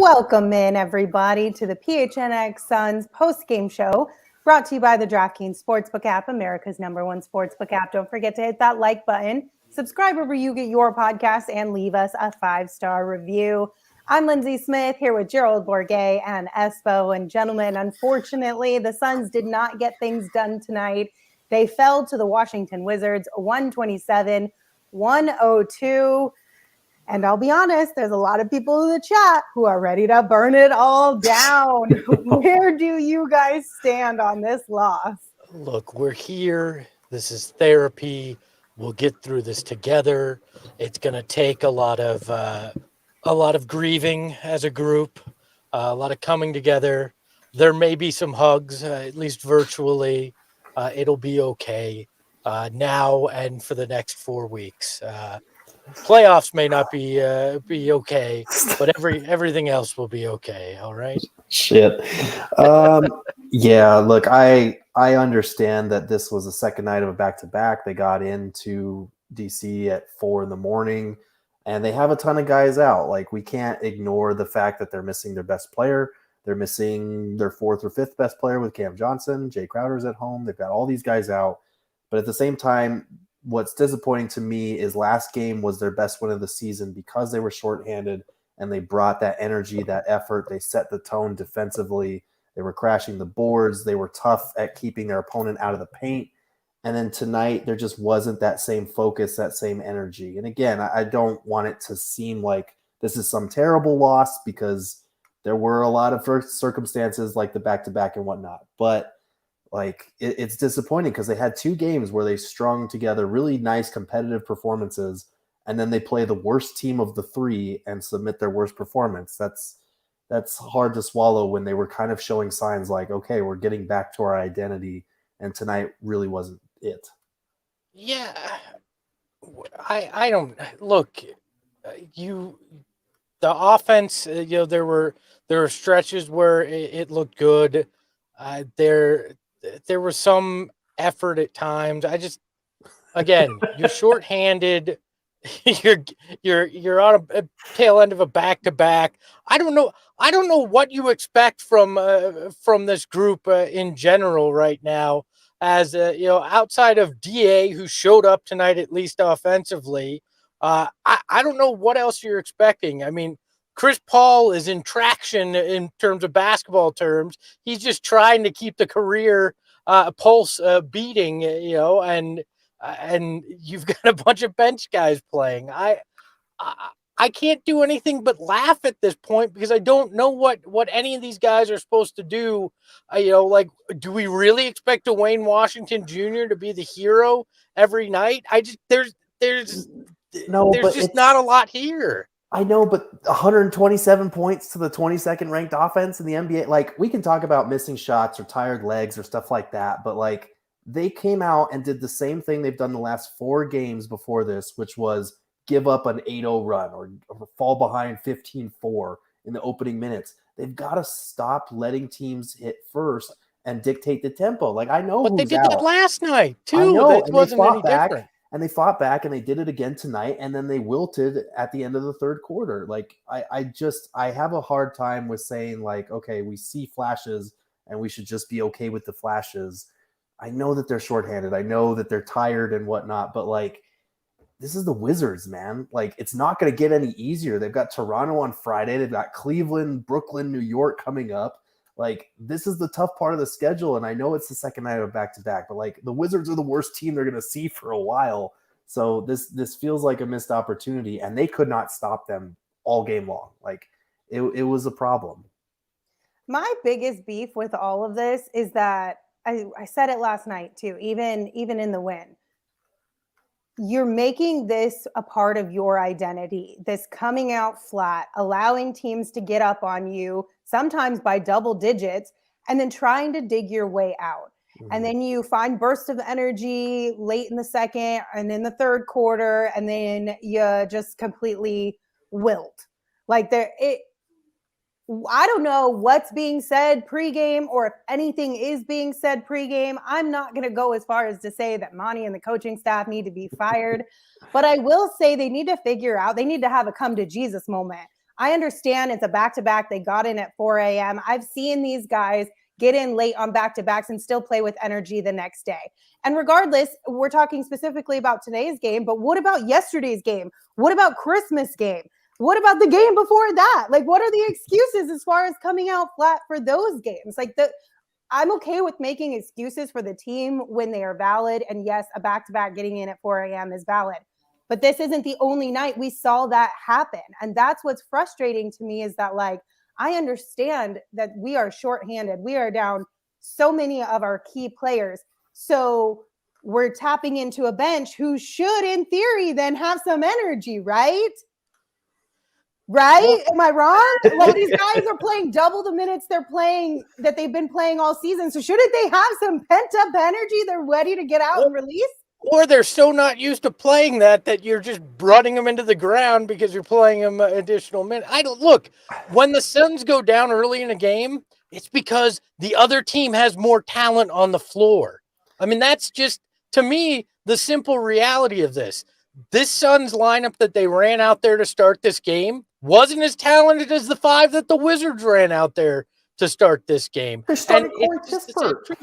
Welcome in, everybody, to the PHNX Suns post-game show, brought to you by the DraftKings Sportsbook app, America's #1 sportsbook app. Don't forget to hit that like button, subscribe wherever you get your podcast, and leave us a 5-star review. I'm Lindsay Smith here with Gerald Bourguet and Espo. And gentlemen, unfortunately, the Suns did not get things done tonight. They fell to the Washington Wizards 127-102. And I'll be honest, there's a lot of people in the chat who are ready to burn it all down. Where do you guys stand on this loss? Look, we're here. This is therapy. We'll get through this together. It's going to take a lot of grieving as a group, a lot of coming together. There may be some hugs, at least virtually. It'll be okay now and for the next 4 weeks. Playoffs may not be okay, but everything else will be okay. All right. Shit. Yeah. Look, I understand that this was the second night of a back-to-back. They got into DC at 4 a.m, and they have a ton of guys out. Like, we can't ignore the fact that they're missing their best player. They're missing their 4th or 5th best player with Cam Johnson. Jay Crowder's at home. They've got all these guys out, but at the same time, what's disappointing to me is last game was their best win of the season because they were shorthanded and they brought that energy, that effort. They set the tone defensively. They were crashing the boards. They were tough at keeping their opponent out of the paint. And then tonight, there just wasn't that same focus, that same energy. And again, I don't want it to seem like this is some terrible loss because there were a lot of circumstances like the back-to-back and whatnot. But it's disappointing because they had 2 games where they strung together really nice competitive performances, and then they play the worst team of the 3 and submit their worst performance. That's hard to swallow when they were kind of showing signs like, okay, we're getting back to our identity, and tonight really wasn't it. Yeah, I don't look. The offense. There were stretches where it looked good. There was some effort at times. Again, you're shorthanded. You're on a tail end of a back-to-back. I don't know what you expect from this group in general right now. As outside of DA, who showed up tonight at least offensively, I don't know what else you're expecting. I mean, Chris Paul is in traction in terms of basketball terms. He's just trying to keep the career pulse beating, and you've got a bunch of bench guys playing. I can't do anything but laugh at this point because I don't know what any of these guys are supposed to do. Do we really expect Dwayne Washington Jr. to be the hero every night? There's just not a lot here. I know, but 127 points to the 22nd ranked offense in the NBA. Like, we can talk about missing shots or tired legs or stuff like that, but they came out and did the same thing they've done the last 4 games before this, which was give up an 8-0 run or fall behind 15-4 in the opening minutes. They've got to stop letting teams hit first and dictate the tempo. I know, but they did that last night too. I know, that wasn't any different. And they fought back, and they did it again tonight, and then they wilted at the end of the third quarter. I have a hard time with saying, okay, we see flashes, and we should just be okay with the flashes. I know that they're shorthanded. I know that they're tired and whatnot, but, this is the Wizards, man. It's not going to get any easier. They've got Toronto on Friday. They've got Cleveland, Brooklyn, New York coming up. This is the tough part of the schedule, and I know it's the second night of back-to-back, but the Wizards are the worst team they're going to see for a while. So this feels like a missed opportunity, and they could not stop them all game long. It was a problem. My biggest beef with all of this is that I said it last night too, even in the win. You're making this a part of your identity, this coming out flat, allowing teams to get up on you, sometimes by double digits, and then trying to dig your way out. Mm-hmm. And then you find bursts of energy late in the second and in the third quarter, and then you just completely wilt. I don't know what's being said pregame or if anything is being said pregame. I'm not going to go as far as to say that Monty and the coaching staff need to be fired, but I will say they need to figure out, they need to have a come to Jesus moment I understand it's a back-to-back. They got in at 4 a.m. I've seen these guys get in late on back-to-backs and still play with energy the next day. And regardless, we're talking specifically about today's game, but what about yesterday's game? What about Christmas game? What about the game before that? Like, what are the excuses as far as coming out flat for those games? I'm okay with making excuses for the team when they are valid. And yes, a back-to-back getting in at 4 a.m. is valid. But this isn't the only night we saw that happen. And that's what's frustrating to me is that, like, I understand that we are shorthanded. We are down so many of our key players. So we're tapping into a bench who should, in theory, then have some energy, right? Right? Am I wrong? Like, these guys are playing double the minutes that they've been playing all season. So shouldn't they have some pent-up energy they're ready to get out and release? Or they're so not used to playing that you're just running them into the ground because you're playing them additional minutes. Look, when the Suns go down early in a game, it's because the other team has more talent on the floor. I mean, that's just, to me, the simple reality of this. This Suns lineup that they ran out there to start this game wasn't as talented as the 5 that the Wizards ran out there to start this game. They're starting Corey Kispert.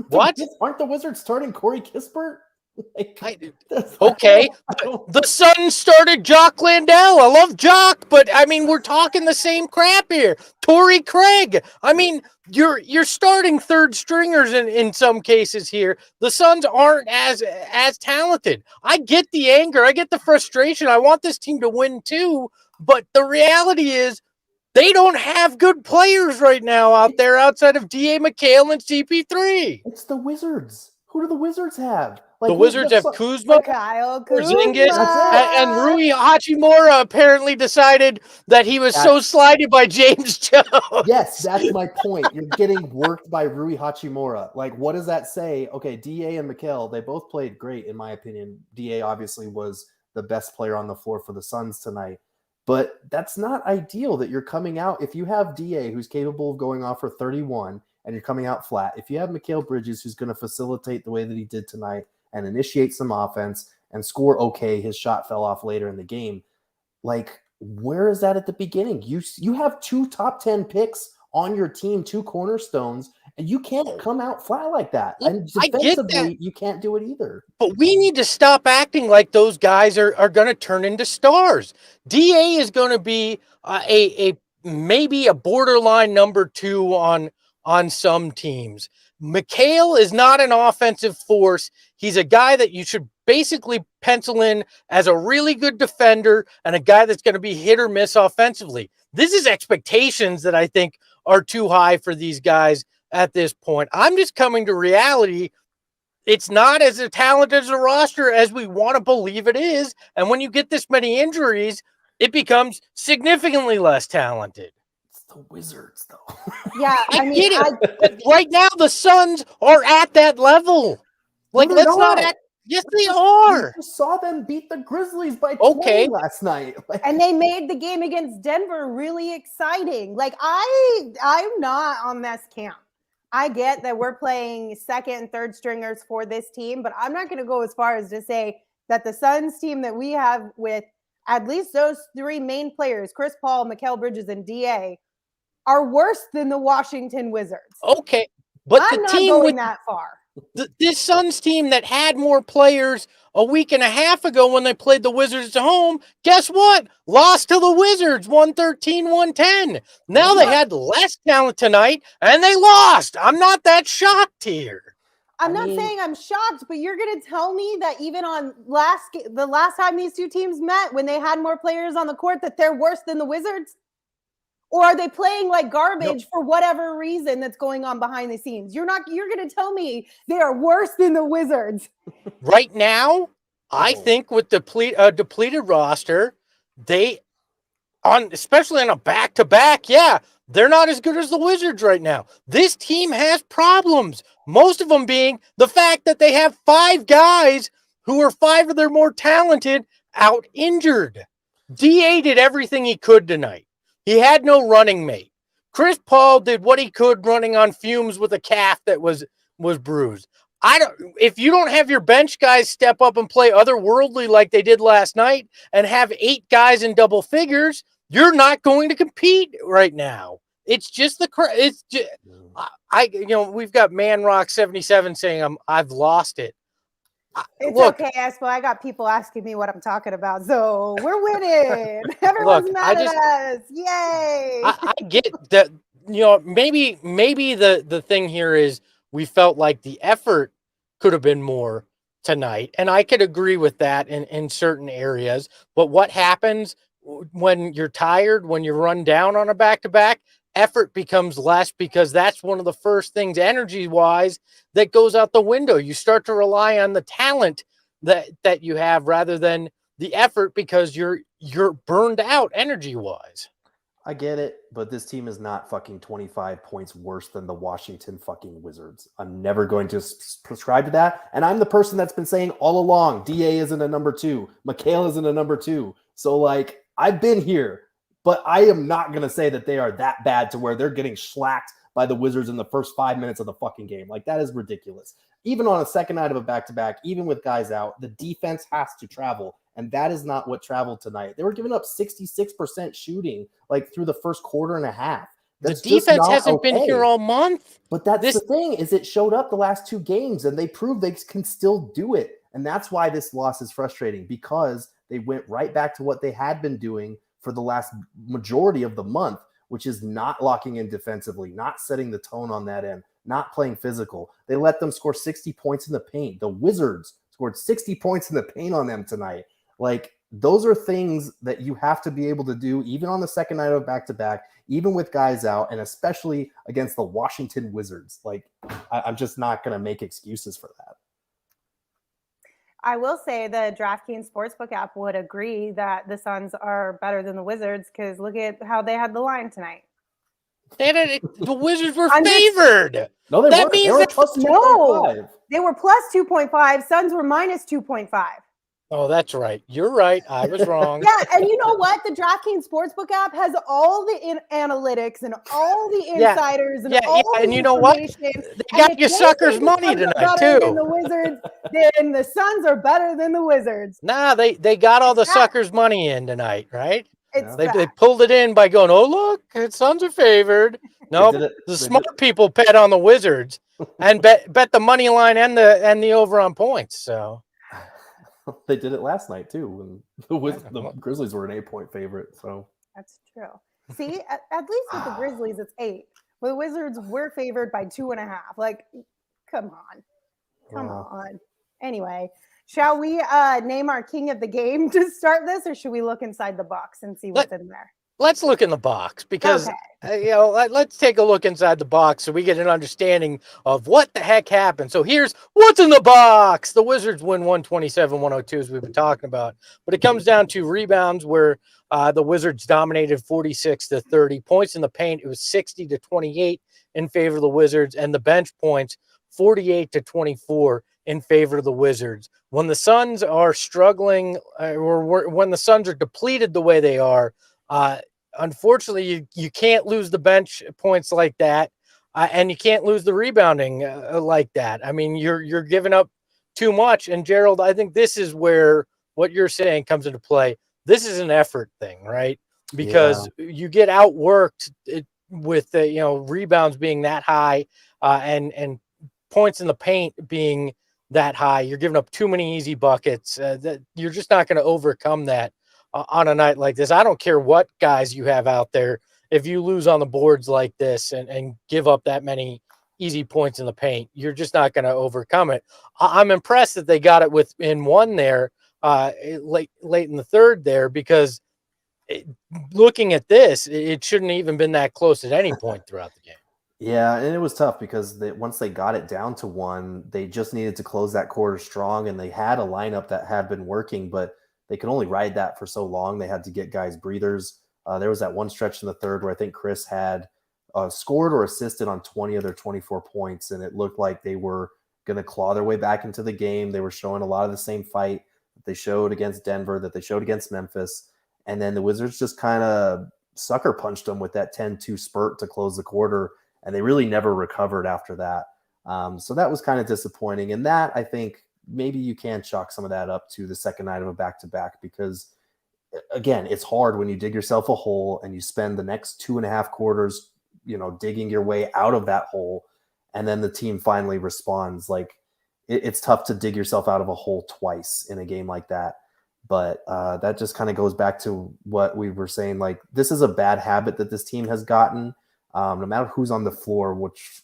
What? Aren't the Wizards starting Corey Kispert? Okay. The Suns started Jock Landell. I love Jock, but I mean, we're talking the same crap here. Torrey Craig. I mean, you're starting third stringers in some cases here. The Suns aren't as talented. I get the anger. I get the frustration. I want this team to win too, but the reality is they don't have good players right now out there outside of D.A. McHale and CP3. It's the Wizards. Who do the Wizards have? The Wizards have Kuzma, Kyle Porzingis, Kuzma. and Rui Hachimura apparently decided that he was so slighted by James Jones. Yes, that's my point. You're getting worked by Rui Hachimura. Like, what does that say? Okay, DA and Mikal, they both played great, in my opinion. DA obviously was the best player on the floor for the Suns tonight. But that's not ideal that you're coming out. If you have DA, who's capable of going off for 31, and you're coming out flat, if you have Mikal Bridges, who's going to facilitate the way that he did tonight, and initiate some offense and score okay. His shot fell off later in the game. Like, where is that at the beginning? You have 2 top 10 picks on your team, 2 cornerstones, and you can't come out flat like that. And defensively, you can't do it either. But we need to stop acting like those guys are going to turn into stars. DA is going to be maybe a borderline number 2 on some teams. Mikal is not an offensive force. He's a guy that you should basically pencil in as a really good defender and a guy that's going to be hit or miss offensively. This is expectations that I think are too high for these guys at this point. I'm just coming to reality. It's not as talented as a roster as we want to believe it is. And when you get this many injuries, it becomes significantly less talented. The Wizards, though. Yeah, I mean, get it. Right now, the Suns are at that level. Like, no, let's not act. Yes, they are. You saw them beat the Grizzlies by 20 last night. And they made the game against Denver really exciting. Like, I'm not on this camp. I get that we're playing second and third stringers for this team, but I'm not going to go as far as to say that the Suns team that we have with at least those 3 main players, Chris Paul, Mikal Bridges, and DA, are worse than the Washington Wizards. Okay, but I'm not going that far. This Suns team that had more players a week and a half ago when they played the Wizards at home, guess what? Lost to the Wizards 113-110. Now they had less talent tonight, and they lost. I'm not that shocked here. I'm not saying I'm shocked, but you're going to tell me that even on the last time these 2 teams met, when they had more players on the court, that they're worse than the Wizards? Or are they playing like garbage for whatever reason that's going on behind the scenes? You're going to tell me they are worse than the Wizards. Right now, I think with the depleted roster, especially on a back-to-back, they're not as good as the Wizards right now. This team has problems, most of them being the fact that they have 5 guys who are 5 of their more talented out injured. DA did everything he could tonight. He had no running mate. Chris Paul did what he could running on fumes with a calf that was bruised. If you don't have your bench guys step up and play otherworldly like they did last night and have 8 guys in double figures, you're not going to compete right now. It's just it's just, we've got Man Rock 77 saying I've lost it. It's look, okay, Espo. I got people asking me what I'm talking about, so we're winning. Everyone's mad at us. Yay! I get that. Maybe the thing here is we felt like the effort could have been more tonight, and I could agree with that in certain areas. But what happens when you're tired, when you run down on a back-to-back? Effort becomes less, because that's one of the first things energy-wise that goes out the window. You start to rely on the talent that you have rather than the effort, because you're burned out energy-wise. I get it, but this team is not fucking 25 points worse than the Washington fucking Wizards. I'm never going to prescribe to that. And I'm the person that's been saying all along, DA isn't a number 2. Mikal isn't a number 2. So, like, I've been here, but I am not going to say that they are that bad to where they're getting slacked by the Wizards in the first 5 minutes of the fucking game. Like, that is ridiculous. Even on a second night of a back-to-back, even with guys out, the defense has to travel. And that is not what traveled tonight. They were giving up 66% shooting like through the first quarter and a half. That's the defense hasn't been here all month. But that's the thing, is it showed up the last 2 games and they proved they can still do it. And that's why this loss is frustrating, because they went right back to what they had been doing for the last majority of the month, which is not locking in defensively, not setting the tone on that end, not playing physical. They let them score 60 points in the paint. The Wizards scored 60 points in the paint on them tonight. Like, those are things that you have to be able to do, even on the second night of back-to-back, even with guys out, and especially against the Washington Wizards. Like, I'm just not going to make excuses for that. I will say the DraftKings Sportsbook app would agree that the Suns are better than the Wizards, because look at how they had the line tonight. The Wizards were favored. No, they weren't. They were plus 2.5. No, they were plus 2.5. Suns were minus 2.5. Oh, that's right. You're right. I was wrong. Yeah, and you know what? The DraftKings Sportsbook app has all the analytics and all the insiders and all the and you know what? They got your suckers' money tonight too. Than the Wizards, then the Suns are better than the Wizards. Nah, they got all the suckers' money in tonight, right? They pulled it in by going, oh look, the Suns are favored. No, the smart people bet on the Wizards and bet the money line and the over on points. So. They did it last night too, when the Grizzlies were an 8-point favorite. So that's true. See, at least with the Grizzlies, it's 8. With the Wizards, we're favored by 2.5. Like, come on. Anyway, shall we name our king of the game to start this, or should we look inside the box and see what's in there? Let's look in the box, because let's take a look inside the box so we get an understanding of what the heck happened. So here's what's in the box. The Wizards win 127-102, as we've been talking about, but it comes down to rebounds, where the Wizards dominated 46-30. Points in the paint, it was 60-28 in favor of the Wizards, and the bench points 48-24 in favor of the Wizards. When the Suns are struggling, or when the Suns are depleted the way they are, unfortunately, you can't lose the bench points like that, and you can't lose the rebounding like that. I mean, you're giving up too much. And Gerald, I think this is where what you're saying comes into play. This is an effort thing, right? Because you get outworked with rebounds being that high, and points in the paint being that high. You're giving up too many easy buckets. That you're just not going to overcome that on a night like this. I don't care what guys you have out there. If you lose on the boards like this and give up that many easy points in the paint, you're just not going to overcome it. I'm impressed that they got it within one there late in the third there, because looking at this, it shouldn't even been that close at any point throughout the game. Yeah, and it was tough because once they got it down to 1, they just needed to close that quarter strong, and they had a lineup that had been working, but they could only ride that for so long. They had to get guys breathers. There was that one stretch in the third where I think Chris had scored or assisted on 20 of their 24 points, and it looked like they were going to claw their way back into the game. They were showing a lot of the same fight that they showed against Denver, that they showed against Memphis, and then the Wizards just kind of sucker punched them with that 10-2 spurt to close the quarter, and they really never recovered after that. So that was kind of disappointing, and that, I think, maybe you can chalk some of that up to the second night of a back-to-back, because again, it's hard when you dig yourself a hole and you spend the next 2.5 quarters, digging your way out of that hole, and then the team finally responds. Like it's tough to dig yourself out of a hole twice in a game like that. But that just kind of goes back to what we were saying. Like, this is a bad habit that this team has gotten. No matter who's on the floor,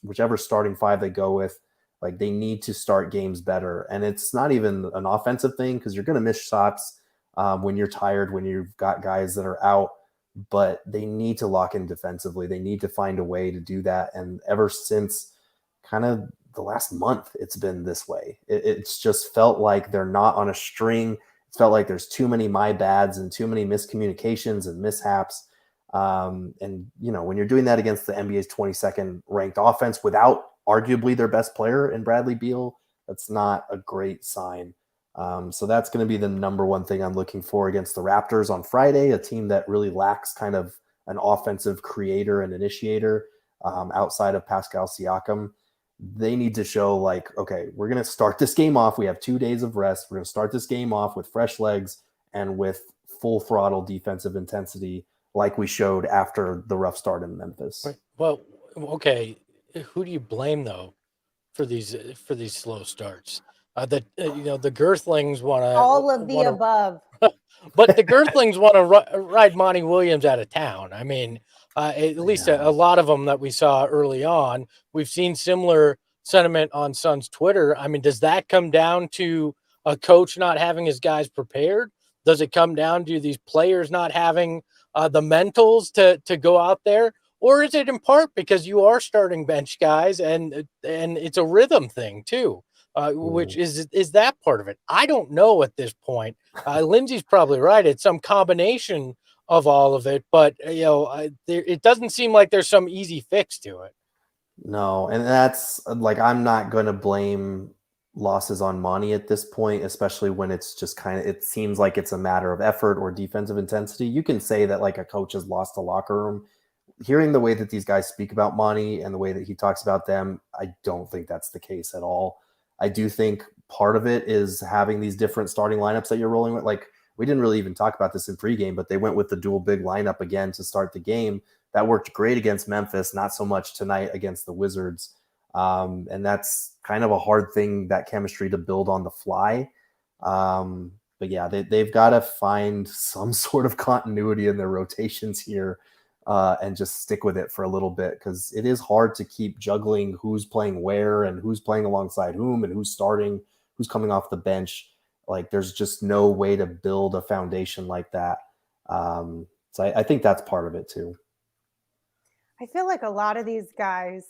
whichever starting five they go with, like, they need to start games better. And it's not even an offensive thing, because you're going to miss shots when you're tired, when you've got guys that are out. But they need to lock in defensively. They need to find a way to do that. And ever since kind of the last month, it's been this way. It's just felt like they're not on a string. It's felt like there's too many my bads and too many miscommunications and mishaps. And when you're doing that against the NBA's 22nd ranked offense without arguably their best player in Bradley Beal, that's not a great sign. So that's going to be the number one thing I'm looking for against the Raptors on Friday, a team that really lacks kind of an offensive creator and initiator outside of Pascal Siakam. They need to show, like, okay, we're going to start this game off. We have 2 days of rest. We're going to start this game off with fresh legs and with full throttle defensive intensity, like we showed after the rough start in Memphis. Well, okay, who do you blame though for these slow starts? The Girthlings want to all of the above, but the Girthlings want to ride Monty Williams out of town. I mean, at least a lot of them that we saw early on. We've seen similar sentiment on Suns Twitter. I mean, does that come down to a coach not having his guys prepared? Does it come down to these players not having the mentals to go out there? Or is it in part because you are starting bench guys and it's a rhythm thing too, which is that part of it? I don't know at this point. Lindsay's probably right. It's some combination of all of it, but it doesn't seem like there's some easy fix to it. No, and that's like, I'm not going to blame losses on Monty at this point, especially when it's just it seems like it's a matter of effort or defensive intensity. You can say that like a coach has lost a locker room. Hearing the way that these guys speak about Monty and the way that he talks about them, I don't think that's the case at all. I do think part of it is having these different starting lineups that you're rolling with. Like, we didn't really even talk about this in pregame, but they went with the dual big lineup again to start the game. That worked great against Memphis, not so much tonight against the Wizards. And that's kind of a hard thing, that chemistry to build on the fly. But yeah, they've got to find some sort of continuity in their rotations here and just stick with it for a little bit, because it is hard to keep juggling who's playing where and who's playing alongside whom and who's starting, who's coming off the bench. Like, there's just no way to build a foundation like that. So I think that's part of it too. I feel like a lot of these guys,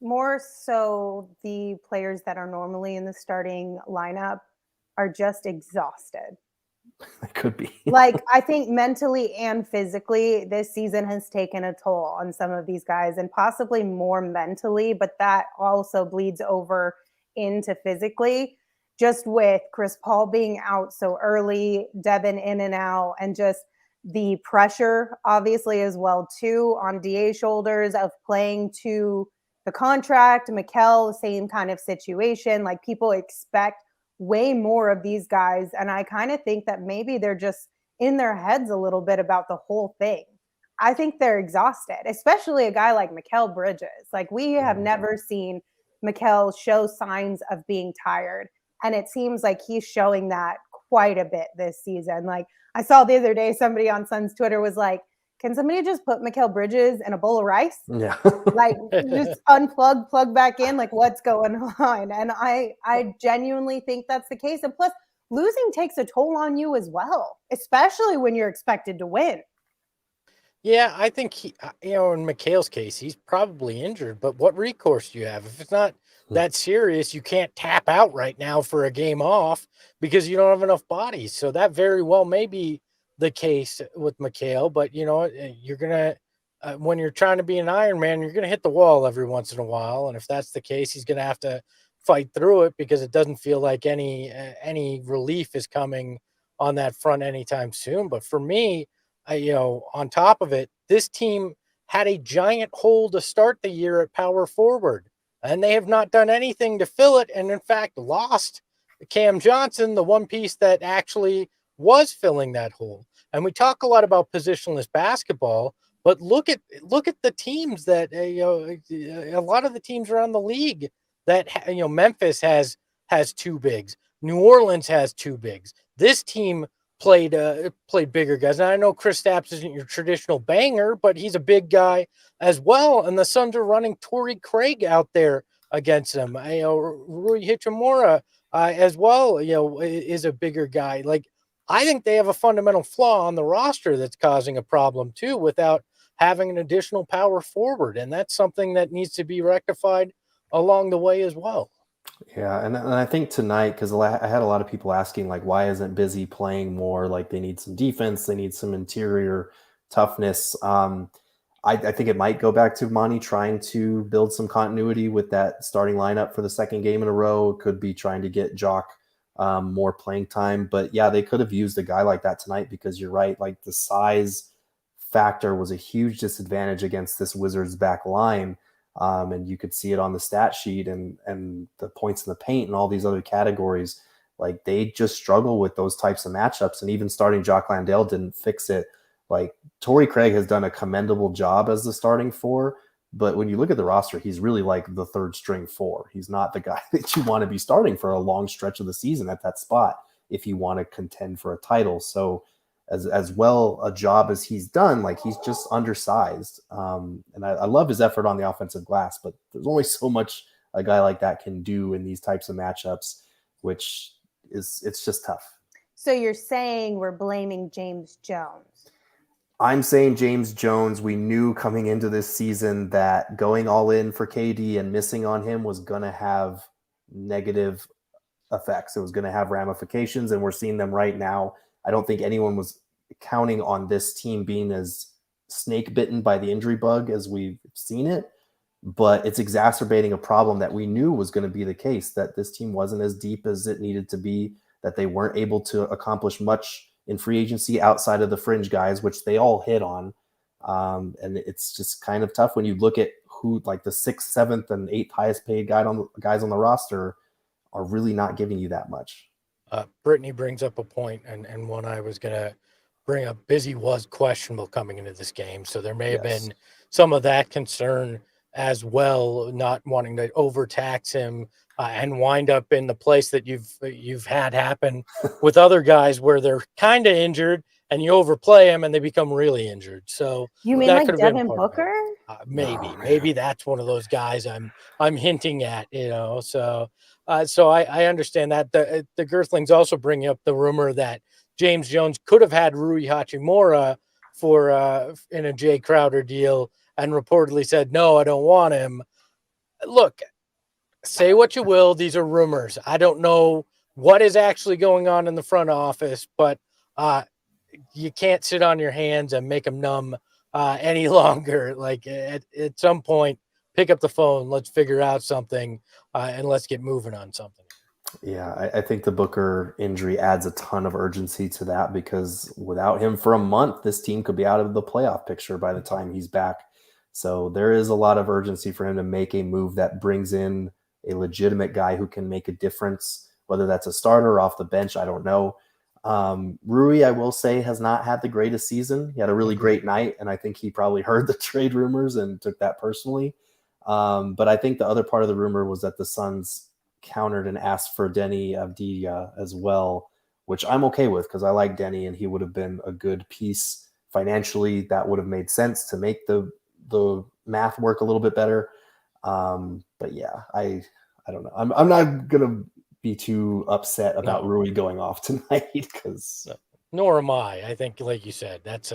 more so the players that are normally in the starting lineup, are just exhausted. It could be. Like, I think mentally and physically, this season has taken a toll on some of these guys, and possibly more mentally, but that also bleeds over into physically, just with Chris Paul being out so early, Devin in and out, and just the pressure, obviously, as well, too, on DA's shoulders of playing to the contract. Mikal, same kind of situation. Like, people expect way more of these guys. And I kind of think that maybe they're just in their heads a little bit about the whole thing. I think they're exhausted, especially a guy like Mikal Bridges. Like, we have never seen Mikal show signs of being tired. And it seems like he's showing that quite a bit this season. Like, I saw the other day, somebody on Suns Twitter was like, can somebody just put Mikal Bridges in a bowl of rice? Yeah. Like, just unplug, plug back in, like, what's going on? And I genuinely think that's the case. And plus, losing takes a toll on you as well, especially when you're expected to win. Yeah, I think in Mikal's case, he's probably injured, but what recourse do you have? If it's not that serious, you can't tap out right now for a game off because you don't have enough bodies. So that very well may be the case with Mikal, but you're going to, when you're trying to be an Iron Man, you're going to hit the wall every once in a while. And if that's the case, he's going to have to fight through it, because it doesn't feel like any relief is coming on that front anytime soon. But for me, on top of it, this team had a giant hole to start the year at power forward, and they have not done anything to fill it. And in fact, lost Cam Johnson, the one piece that actually was filling that hole. And we talk a lot about positionless basketball, but look at the teams that a lot of the teams around the league that Memphis has two bigs, New Orleans has two bigs. This team played bigger guys. And I know Kristaps isn't your traditional banger, but he's a big guy as well. And the Suns are running Torrey Craig out there against them. Rui Hachimura as well, is a bigger guy. Like, I think they have a fundamental flaw on the roster that's causing a problem too, without having an additional power forward. And that's something that needs to be rectified along the way as well. Yeah, and I think tonight, because I had a lot of people asking, like, why isn't Busy playing more? Like, they need some defense, they need some interior toughness. I think it might go back to Monty trying to build some continuity with that starting lineup for the second game in a row. It could be trying to get Jock more playing time. But yeah, they could have used a guy like that tonight, because you're right. Like, the size factor was a huge disadvantage against this Wizards back line. And you could see it on the stat sheet and the points in the paint and all these other categories. Like, they just struggle with those types of matchups, and even starting Jock Landale didn't fix it. Like, Torrey Craig has done a commendable job as the starting four, but when you look at the roster, he's really like the third string four. He's not the guy that you want to be starting for a long stretch of the season at that spot if you want to contend for a title. So as well a job as he's done, like, he's just undersized. And I love his effort on the offensive glass, but there's only so much a guy like that can do in these types of matchups, which it's just tough. So you're saying we're blaming James Jones? I'm saying James Jones. We knew coming into this season that going all in for KD and missing on him was going to have negative effects. It was going to have ramifications, and we're seeing them right now. I don't think anyone was counting on this team being as snake bitten by the injury bug as we've seen it, but it's exacerbating a problem that we knew was going to be the case, that this team wasn't as deep as it needed to be, that they weren't able to accomplish much in free agency outside of the fringe guys, which they all hit on. And it's just kind of tough when you look at who, like, the 6th, 7th, and 8th highest paid guys on the roster are really not giving you that much. Brittany brings up a point, and one I was going to bring up. Busy was questionable coming into this game, so there may have been some of that concern as well, not wanting to overtax him and wind up in the place that you've had happen with other guys where they're kind of injured and you overplay them and they become really injured. So you mean like Devin Booker? Maybe that's one of those guys I'm hinting at, So I understand that. The Girthlings also bring up the rumor that James Jones could have had Rui Hachimura for in a Jay Crowder deal, and reportedly said, no, I don't want him. Look, say what you will. These are rumors. I don't know what is actually going on in the front office, but you can't sit on your hands and make them numb any longer. Like, at some point, pick up the phone. Let's figure out something and let's get moving on something. Yeah, I think the Booker injury adds a ton of urgency to that, because without him for a month, this team could be out of the playoff picture by the time he's back. So there is a lot of urgency for him to make a move that brings in a legitimate guy who can make a difference, whether that's a starter or off the bench. I don't know. Rui, I will say, has not had the greatest season. He had a really great night, and I think he probably heard the trade rumors and took that personally. But I think the other part of the rumor was that the Suns countered and asked for Denny Avdija as well, which I'm okay with, because I like Denny and he would have been a good piece financially. That would have made sense to make the math work a little bit better. But yeah, I don't know. I'm not gonna be too upset about Rui going off tonight, because nor am I. I think, like you said, that's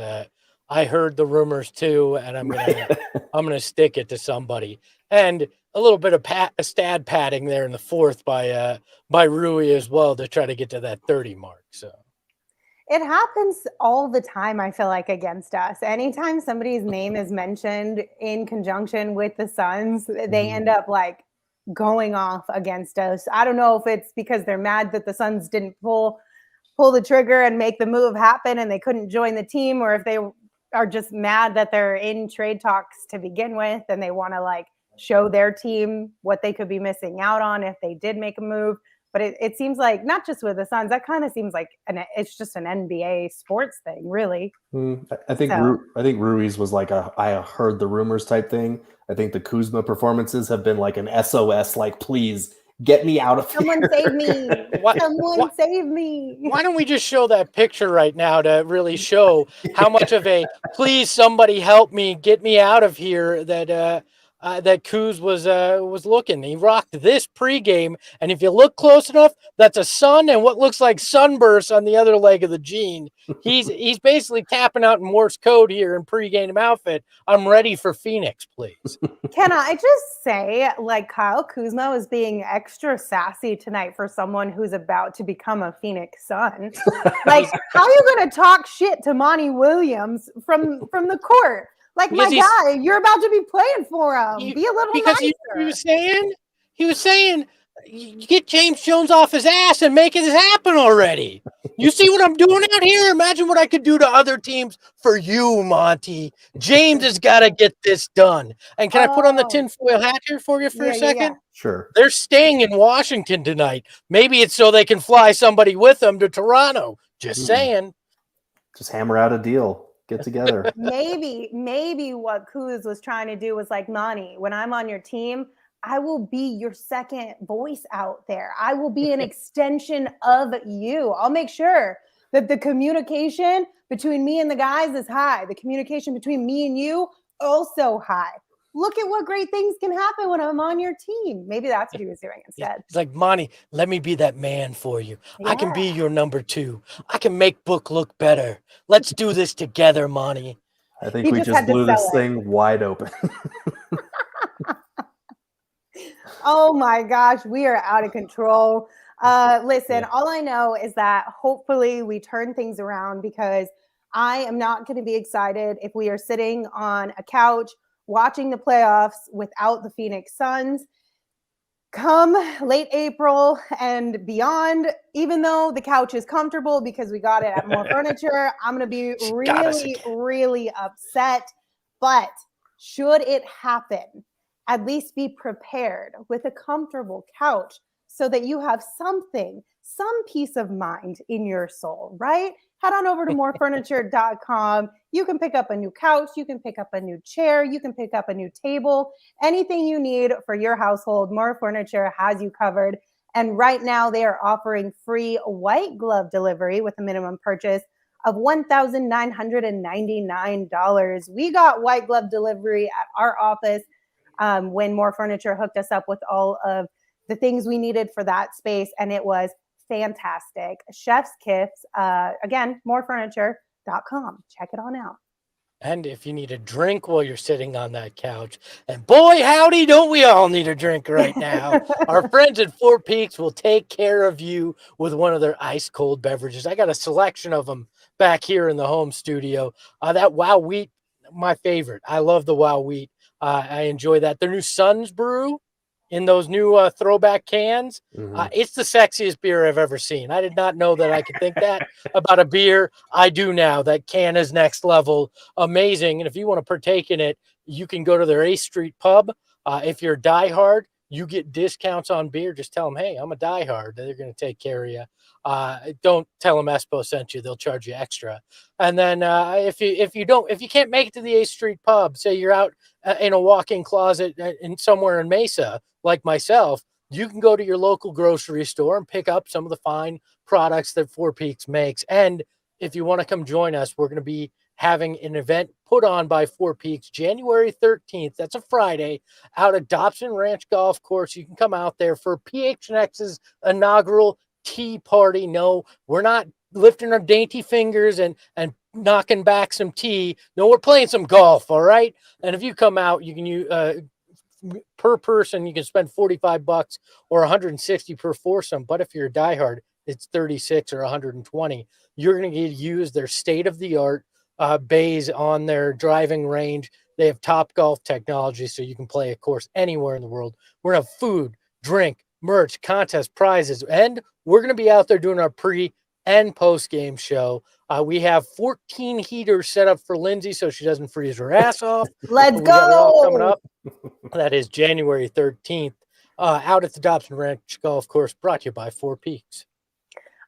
I heard the rumors too, and I'm gonna stick it to somebody. And a little bit of stat padding there in the fourth by Rui as well to try to get to that 30 mark. So it happens all the time, I feel like, against us. Anytime somebody's name is mentioned in conjunction with the Suns, they end up like going off against us. I don't know if it's because they're mad that the Suns didn't pull the trigger and make the move happen and they couldn't join the team, or if they are just mad that they're in trade talks to begin with and they want to like show their team what they could be missing out on if they did make a move. But it seems like not just with the Suns, that kind of seems like it's just an NBA sports thing, really. I think Ruiz was like I heard the rumors type thing. I think the Kuzma performances have been like an SOS, like please get me out of Someone here. save me. Someone save me. Why don't we just show that picture right now to really show how much of a please somebody help me, get me out of here that Kuz was looking. He rocked this pregame, and if you look close enough, that's a sun and what looks like sunburst on the other leg of the jean. He's basically tapping out in Morse code here in pregame outfit. I'm ready for Phoenix, please. Can I just say, like, Kyle Kuzma was being extra sassy tonight for someone who's about to become a Phoenix Sun. Like, how are you going to talk shit to Monty Williams from the court? Like, my guy, you're about to be playing for him. Be a little nicer. He was saying, you get James Jones off his ass and make it happen already. You see what I'm doing out here? Imagine what I could do to other teams for you, Monty. James has got to get this done. And can I put on the tinfoil hat here for you for a second? Yeah. Sure. They're staying in Washington tonight. Maybe it's so they can fly somebody with them to Toronto. Just saying. Just hammer out a deal. Get together. Maybe what Kuz was trying to do was like, Monty, when I'm on your team, I will be your second voice out there. I will be an extension of you. I'll make sure that the communication between me and the guys is high. The communication between me and you also high. Look at what great things can happen when I'm on your team. Maybe that's what he was doing instead. It's like, Monty, let me be that man for you. Yeah. I can be your number 2. I can make Book look better. Let's do this together, Monty. I think we just blew this thing wide open. Oh my gosh, we are out of control. Listen, all I know is that hopefully we turn things around, because I am not going to be excited if we are sitting on a couch watching the playoffs without the Phoenix Suns come late April and beyond. Even though the couch is comfortable because we got it at More Furniture, I'm going to be really upset. But should it happen, at least be prepared with a comfortable couch so that you have some peace of mind in your soul, right? Head on over to morefurniture.com. You can pick up a new couch. You can pick up a new chair. You can pick up a new table. Anything you need for your household, More Furniture has you covered. And right now they are offering free white glove delivery with a minimum purchase of $1,999. We got white glove delivery at our office when More Furniture hooked us up with all of the things we needed for that space. And it was fantastic. Chef's Kiss. Again, morefurniture.com. Check it on out. And if you need a drink while you're sitting on that couch, and boy, howdy, don't we all need a drink right now? Our friends at Four Peaks will take care of you with one of their ice cold beverages. I got a selection of them back here in the home studio. That Wow Wheat, my favorite. I love the Wow Wheat. I enjoy that. Their new Suns brew in those new throwback cans. It's the sexiest beer I've ever seen. I did not know that I could think that about a beer. I do now. That can is next level. Amazing. And if you want to partake in it, you can go to their 8th Street pub. If you're a diehard, you get discounts on beer. Just tell them, hey, I'm a diehard. They're going to take care of you. Don't tell them Espo sent you. They'll charge you extra. And then if you can't make it to the 8th Street pub, say you're out in a walk-in closet in somewhere in Mesa, like myself, you can go to your local grocery store and pick up some of the fine products that Four Peaks makes. And if you want to come join us, we're going to be having an event put on by Four Peaks January 13th. That's a Friday, out at Dobson Ranch Golf Course. You can come out there for PHNX's inaugural tea party. No, we're not lifting our dainty fingers and knocking back some tea. No, we're playing some golf, all right? And if you come out, you can use per person, you can spend $45 or $160 per foursome. But if you're a diehard, it's $36 or $120. You're going to get to use their state-of-the-art bays on their driving range. They have top golf technology, so you can play a course anywhere in the world. We're going to have food, drink, merch, contest, prizes, and we're going to be out there doing our pre- and post-game show. We have 14 heaters set up for Lindsay so she doesn't freeze her ass off. Let's We got it all go. coming up. That is January 13th. out at the Dobson Ranch Golf Course, brought to you by Four Peaks.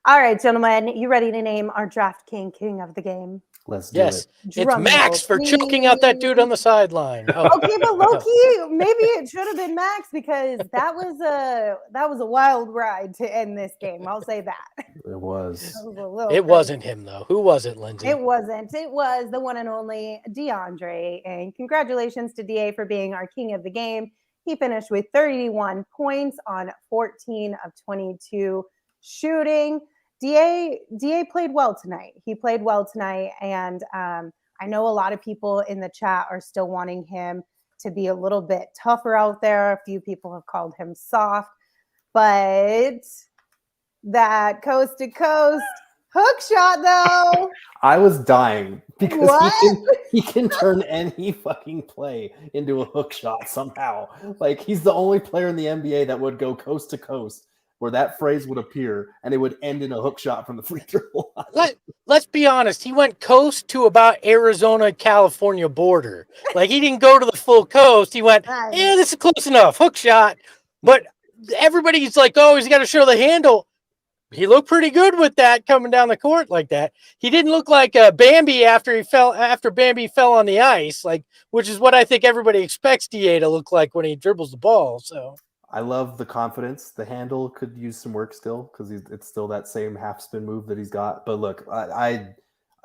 All right, gentlemen, you ready to name our Draft King of the game? Let's do Yes, it. it's Drum Max roll, for choking out that dude on the sideline. Oh, Okay, but low key, maybe it should have been Max because that was a wild ride to end this game. I'll say that. It was. That was a little it crazy. wasn't him though. Who was it, Lindsay? It wasn't. It was the one and only Deandre. And congratulations to DA for being our king of the game. He finished with 31 points on 14 of 22 shooting. DA played well tonight. He played well tonight. And I know a lot of people in the chat are still wanting him to be a little bit tougher out there. A few people have called him soft. But that coast to coast hook shot, though. I was dying because What? he can turn any fucking play into a hook shot somehow. Like, he's the only player in the NBA that would go coast to coast where that phrase would appear and it would end in a hook shot from the free throw line. Let's be honest. He went coast to about Arizona, California border. Like, he didn't go to the full coast. He went, yeah, this is close enough. Hook shot. But everybody's like, oh, he's got to show the handle. He looked pretty good with that coming down the court like that. He didn't look like Bambi after Bambi fell on the ice, like, which is what I think everybody expects DA to look like when he dribbles the ball. So I love the confidence. The handle could use some work still because it's still that same half spin move that he's got. But look, I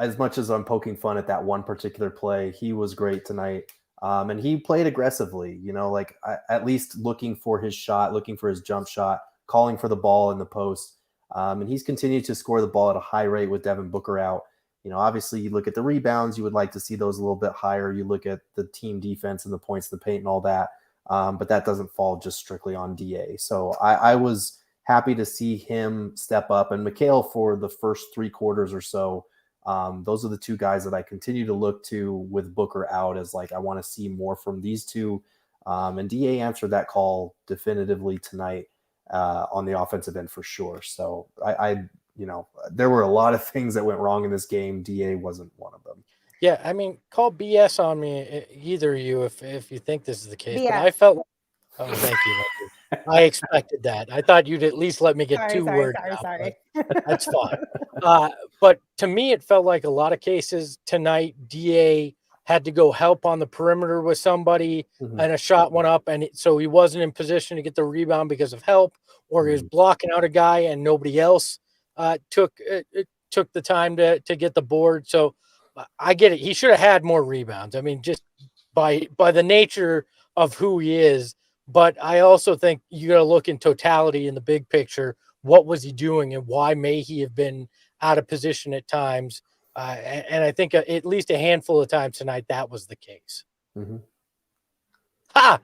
as much as I'm poking fun at that one particular play, he was great tonight. And he played aggressively, like at least looking for his shot, looking for his jump shot, calling for the ball in the post. And he's continued to score the ball at a high rate with Devin Booker out. Obviously you look at the rebounds, you would like to see those a little bit higher. You look at the team defense and the points in the paint and all that. But that doesn't fall just strictly on DA. So I was happy to see him step up. And Mikhail for the first 3 quarters or so, those are the two guys that I continue to look to with Booker out as like, I want to see more from these two. And DA answered that call definitively tonight. On the offensive end for sure. So I there were a lot of things that went wrong in this game. DA wasn't one of them. yeah, I mean, call BS on me, either of you, if you think this is the case. BS. But I felt, oh, thank you. I expected that. I thought you'd at least let me get two words out. Sorry. That's fine. But to me, it felt like a lot of cases tonight, DA had to go help on the perimeter with somebody, and a shot went up, and so he wasn't in position to get the rebound because of help, or he was blocking out a guy and nobody else took the time to get the board. So I get it. He should have had more rebounds. I mean, just by the nature of who he is. But I also think you got to look in totality in the big picture. What was he doing, and why may he have been out of position at times? And I think at least a handful of times tonight that was the case.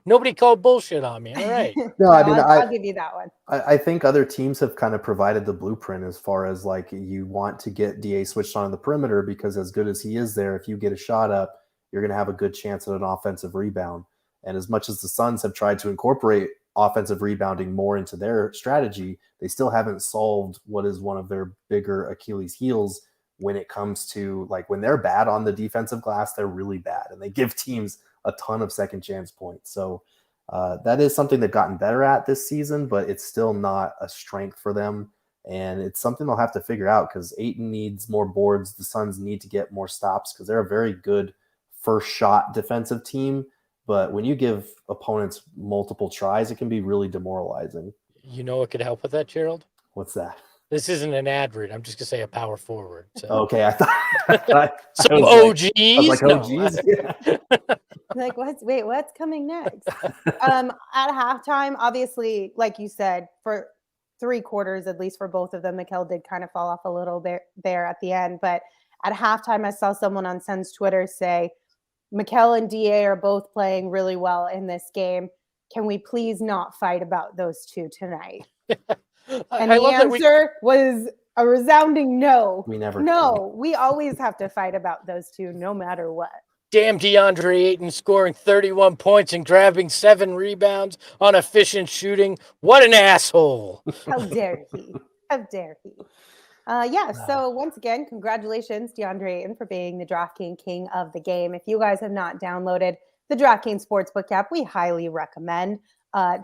Nobody called bullshit on me. All right. No, I mean, I'll give you that one. I think other teams have kind of provided the blueprint as far as like you want to get DA switched on the perimeter because as good as he is there, if you get a shot up, you're going to have a good chance at an offensive rebound. And as much as the Suns have tried to incorporate offensive rebounding more into their strategy, they still haven't solved what is one of their bigger Achilles heels when it comes to like when they're bad on the defensive glass, they're really bad and they give teams a ton of second chance points. So that is something they've gotten better at this season, but it's still not a strength for them. And it's something they'll have to figure out because Ayton needs more boards. The Suns need to get more stops because they're a very good first shot defensive team. But when you give opponents multiple tries, it can be really demoralizing. You know what could help with that, Gerald? What's that? This isn't an ad read. I'm just going to say a power forward. So. Okay, I thought some OGs. Like OGs. Yeah. Like, what's coming next? At halftime, obviously, like you said, for 3 quarters, at least for both of them, Mikhail did kind of fall off a little bit there at the end. But at halftime, I saw someone on Suns Twitter say, Mikhail and DA are both playing really well in this game. Can we please not fight about those two tonight? And the answer was a resounding no. We never. No, we always have to fight about those two, no matter what. Damn Deandre Ayton scoring 31 points and grabbing 7 rebounds on efficient shooting. What an asshole. How dare he? How dare he? So once again, congratulations, Deandre Ayton, for being the DraftKings King of the game. If you guys have not downloaded the DraftKings Sportsbook app, we highly recommend.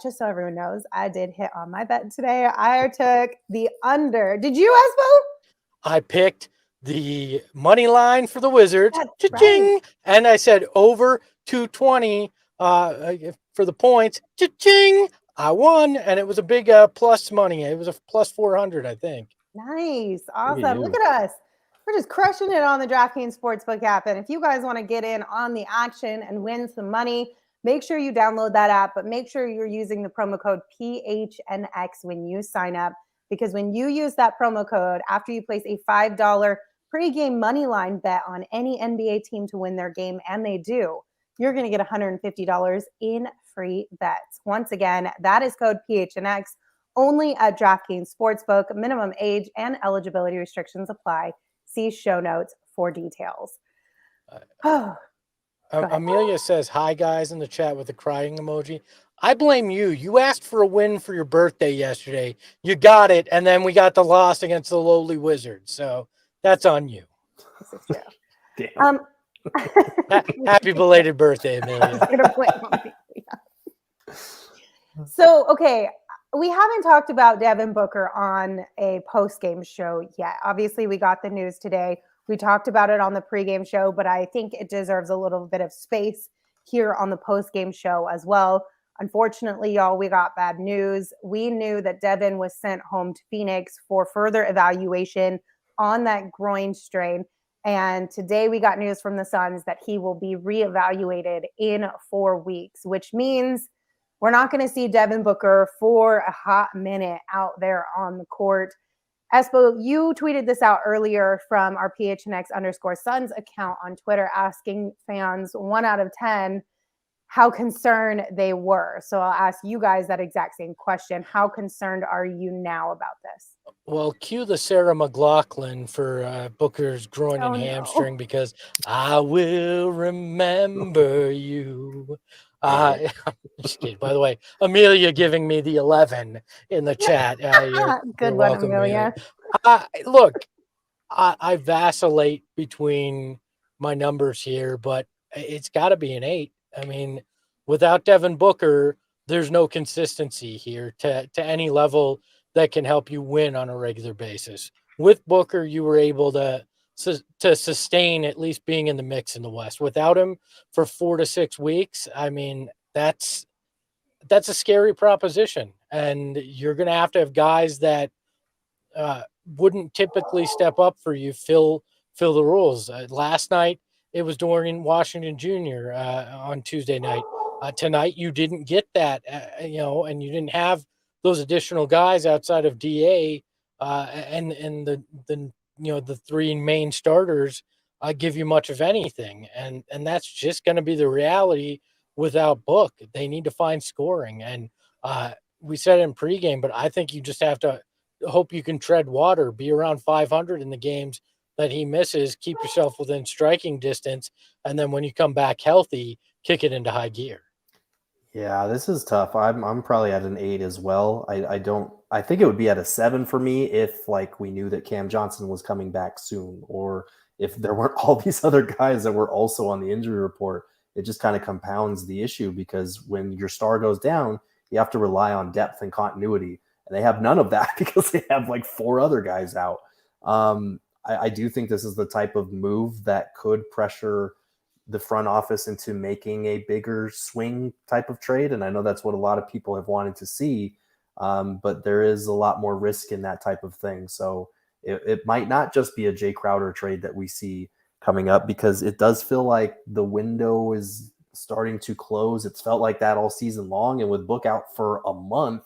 Just so everyone knows, I did hit on my bet today. I took the under. Did you, Espo? I picked the money line for the Wizards. That's Cha-ching! right. And I said over 220 for the points. Cha-ching! I won, and it was a big plus money. It was a plus 400, I think. Nice. at Awesome. Look you. at us. We're just crushing it on the DraftKings Sportsbook app. And if you guys want to get in on the action and win some money, make sure you download that app, but make sure you're using the promo code PHNX when you sign up. Because when you use that promo code, after you place a $5 pregame money line bet on any NBA team to win their game, and they do, you're going to get $150 in free bets. Once again, that is code PHNX. Only at DraftKings Sportsbook. Minimum age and eligibility restrictions apply. See show notes for details. Amelia says, hi, guys, in the chat with a crying emoji. I blame you. You asked for a win for your birthday yesterday. You got it, and then we got the loss against the lowly Wizards. So that's on you. This is true. Damn. Happy belated birthday, Amelia. So, okay, we haven't talked about Devin Booker on a post-game show yet. Obviously, we got the news today. We talked about it on the pregame show, but I think it deserves a little bit of space here on the post-game show as well. Unfortunately, y'all, we got bad news. We knew that Devin was sent home to Phoenix for further evaluation on that groin strain. And today we got news from the Suns that he will be reevaluated in 4 weeks, which means we're not going to see Devin Booker for a hot minute out there on the court. Espo, you tweeted this out earlier from our PHNX_Suns account on Twitter, asking fans 1 out of 10 how concerned they were. So I'll ask you guys that exact same question. How concerned are you now about this? Well, cue the Sarah McLachlan for Booker's groin and hamstring, because I will remember you. Just kidding. By the way, Amelia giving me the 11 in the chat. You're welcome, Amelia. Look, I vacillate between my numbers here, but it's got to be an 8. I mean, without Devin Booker, there's no consistency here to any level that can help you win on a regular basis. With Booker, you were able to sustain at least being in the mix in the West. Without him for 4 to 6 weeks, I mean, that's a scary proposition. And you're going to have guys that wouldn't typically step up for you, fill the rules. Last night, it was Dorian Washington Jr. On Tuesday night. Tonight, you didn't get that, and you didn't have those additional guys outside of DA and the 3 main starters give you much of anything. And that's just going to be the reality without Book. They need to find scoring. And we said it in pregame, but I think you just have to hope you can tread water, be around 500 in the games that he misses, keep yourself within striking distance, and then when you come back healthy, kick it into high gear. Yeah, this is tough. I'm probably at an 8 as well. I think it would be at a 7 for me if we knew that Cam Johnson was coming back soon, or if there weren't all these other guys that were also on the injury report. It just kind of compounds the issue, because when your star goes down, you have to rely on depth and continuity, and they have none of that because they have 4 other guys out. I do think this is the type of move that could pressure the front office into making a bigger swing type of trade. And I know that's what a lot of people have wanted to see, but there is a lot more risk in that type of thing. So it might not just be a Jay Crowder trade that we see coming up, because it does feel like the window is starting to close. It's felt like that all season long. And with Book out for a month,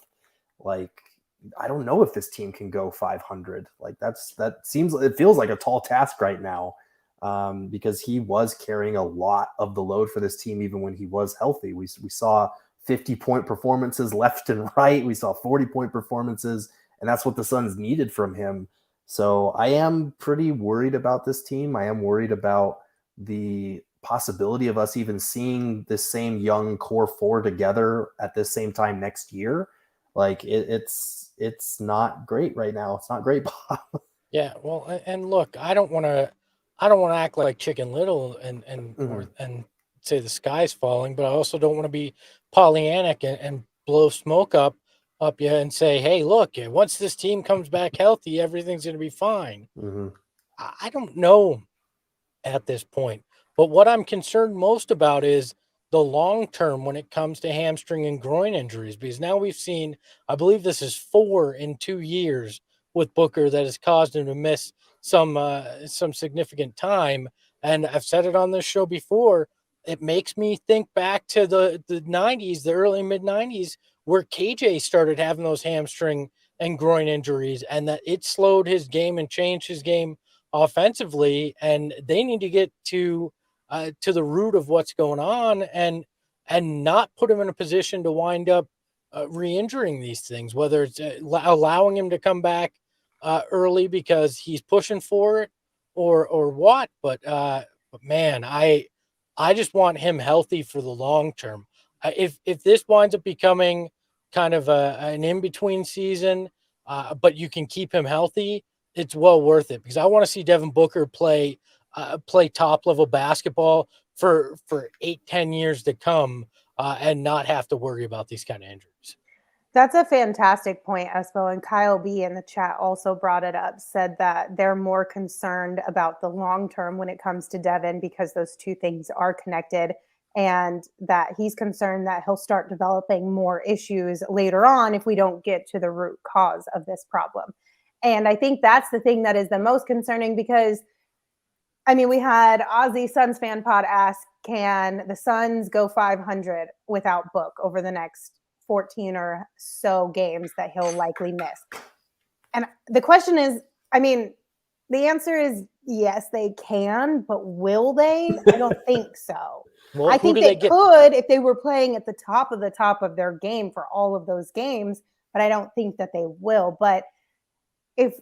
I don't know if this team can go 500. It feels like a tall task right now, because he was carrying a lot of the load for this team even when he was healthy. We saw 50-point performances left and right. We saw 40-point performances, and that's what the Suns needed from him. So I am pretty worried about this team. I am worried about the possibility of us even seeing this same young core 4 together at this same time next year. It's not great right now. It's not great, Bob. Yeah, well, and look, I don't want to act like Chicken Little and say the sky's falling, but I also don't want to be Pollyannic and blow smoke up you and say, hey, look, once this team comes back healthy, everything's going to be fine. Mm-hmm. I don't know at this point. But what I'm concerned most about is the long term when it comes to hamstring and groin injuries, because now we've seen, I believe this is 4 in 2 years with Booker that has caused him to miss some significant time. And I've said it on this show before. It makes me think back to the 90s, the early mid 90s, where KJ started having those hamstring and groin injuries, and that it slowed his game and changed his game offensively, and they need to get to the root of what's going on and not put him in a position to wind up re-injuring these things, whether it's allowing him to come back early because he's pushing for it or what. But man, I just want him healthy for the long term. If this winds up becoming kind of an in-between season, but you can keep him healthy, it's well worth it, because I want to see Devin Booker play top level basketball for 8-10 years to come, and not have to worry about these kind of injuries. That's a fantastic point, Espo. And Kyle B in the chat also brought it up, said that they're more concerned about the long term when it comes to Devin, because those two things are connected, and that he's concerned that he'll start developing more issues later on if we don't get to the root cause of this problem. And I think that's the thing that is the most concerning, because, I mean, we had Ozzy Suns fan pod ask, can the Suns go 500 without Book over the next 14 or so games that he'll likely miss? And the question is, I mean, the answer is yes, they can, but will they? I don't think so. Well, I think they could if they were playing at the top of their game for all of those games, but I don't think that they will. But if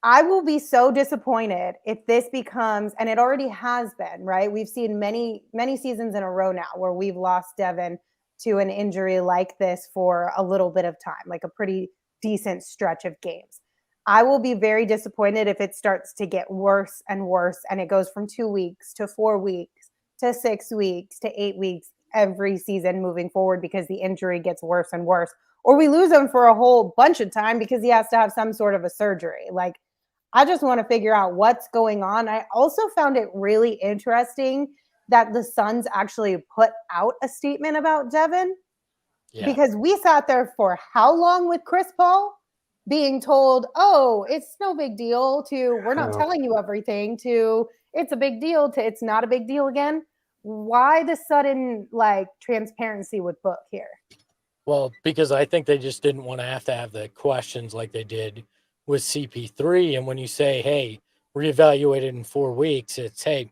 I will be so disappointed if this becomes, and it already has been, right? We've seen many, many seasons in a row now where we've lost Devin to an injury like this for a little bit of time, like a pretty decent stretch of games. I will be very disappointed if it starts to get worse and worse, and it goes from 2 weeks to 4 weeks to 6 weeks to 8 weeks every season moving forward, because the injury gets worse and worse, or we lose him for a whole bunch of time because he has to have some sort of a surgery. Like, I just want to figure out what's going on. I also found it really interesting that the Suns actually put out a statement about Devin, because we sat there for how long with Chris Paul being told, oh, it's no big deal, to we're not telling you everything, to it's a big deal, to it's not a big deal again. Why the sudden transparency with Book here? Well, because I think they just didn't want to have the questions like they did with CP3. And when you say, hey, reevaluate it in 4 weeks, it's, hey,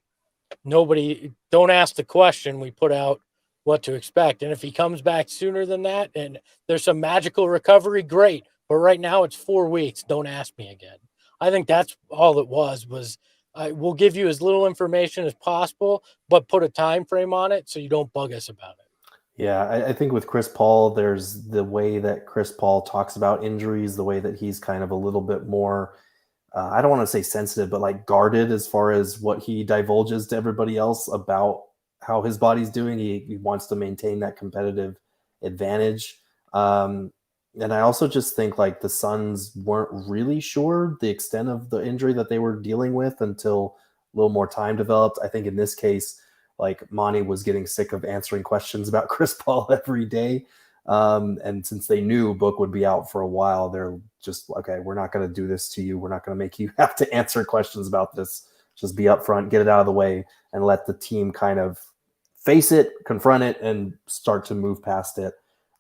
don't ask the question. We put out what to expect. And if he comes back sooner than that and there's some magical recovery, great. But right now it's 4 weeks. Don't ask me again. I think that's all it was we'll give you as little information as possible, but put a time frame on it so you don't bug us about it. Yeah, I think with Chris Paul, there's the way that Chris Paul talks about injuries, the way that he's kind of a little bit more, I don't want to say sensitive, but like guarded as far as what he divulges to everybody else about how his body's doing. He wants to maintain that competitive advantage. And I also just think like the Suns weren't really sure the extent of the injury that they were dealing with until a little more time developed. I think in this case, like Monty was getting sick of answering questions about Chris Paul every day. And since they knew Book would be out for a while, they're just, okay, we're not going to do this to you. We're not going to make you have to answer questions about this. Just be upfront, get it out of the way, and let the team kind of face it, confront it, and start to move past it.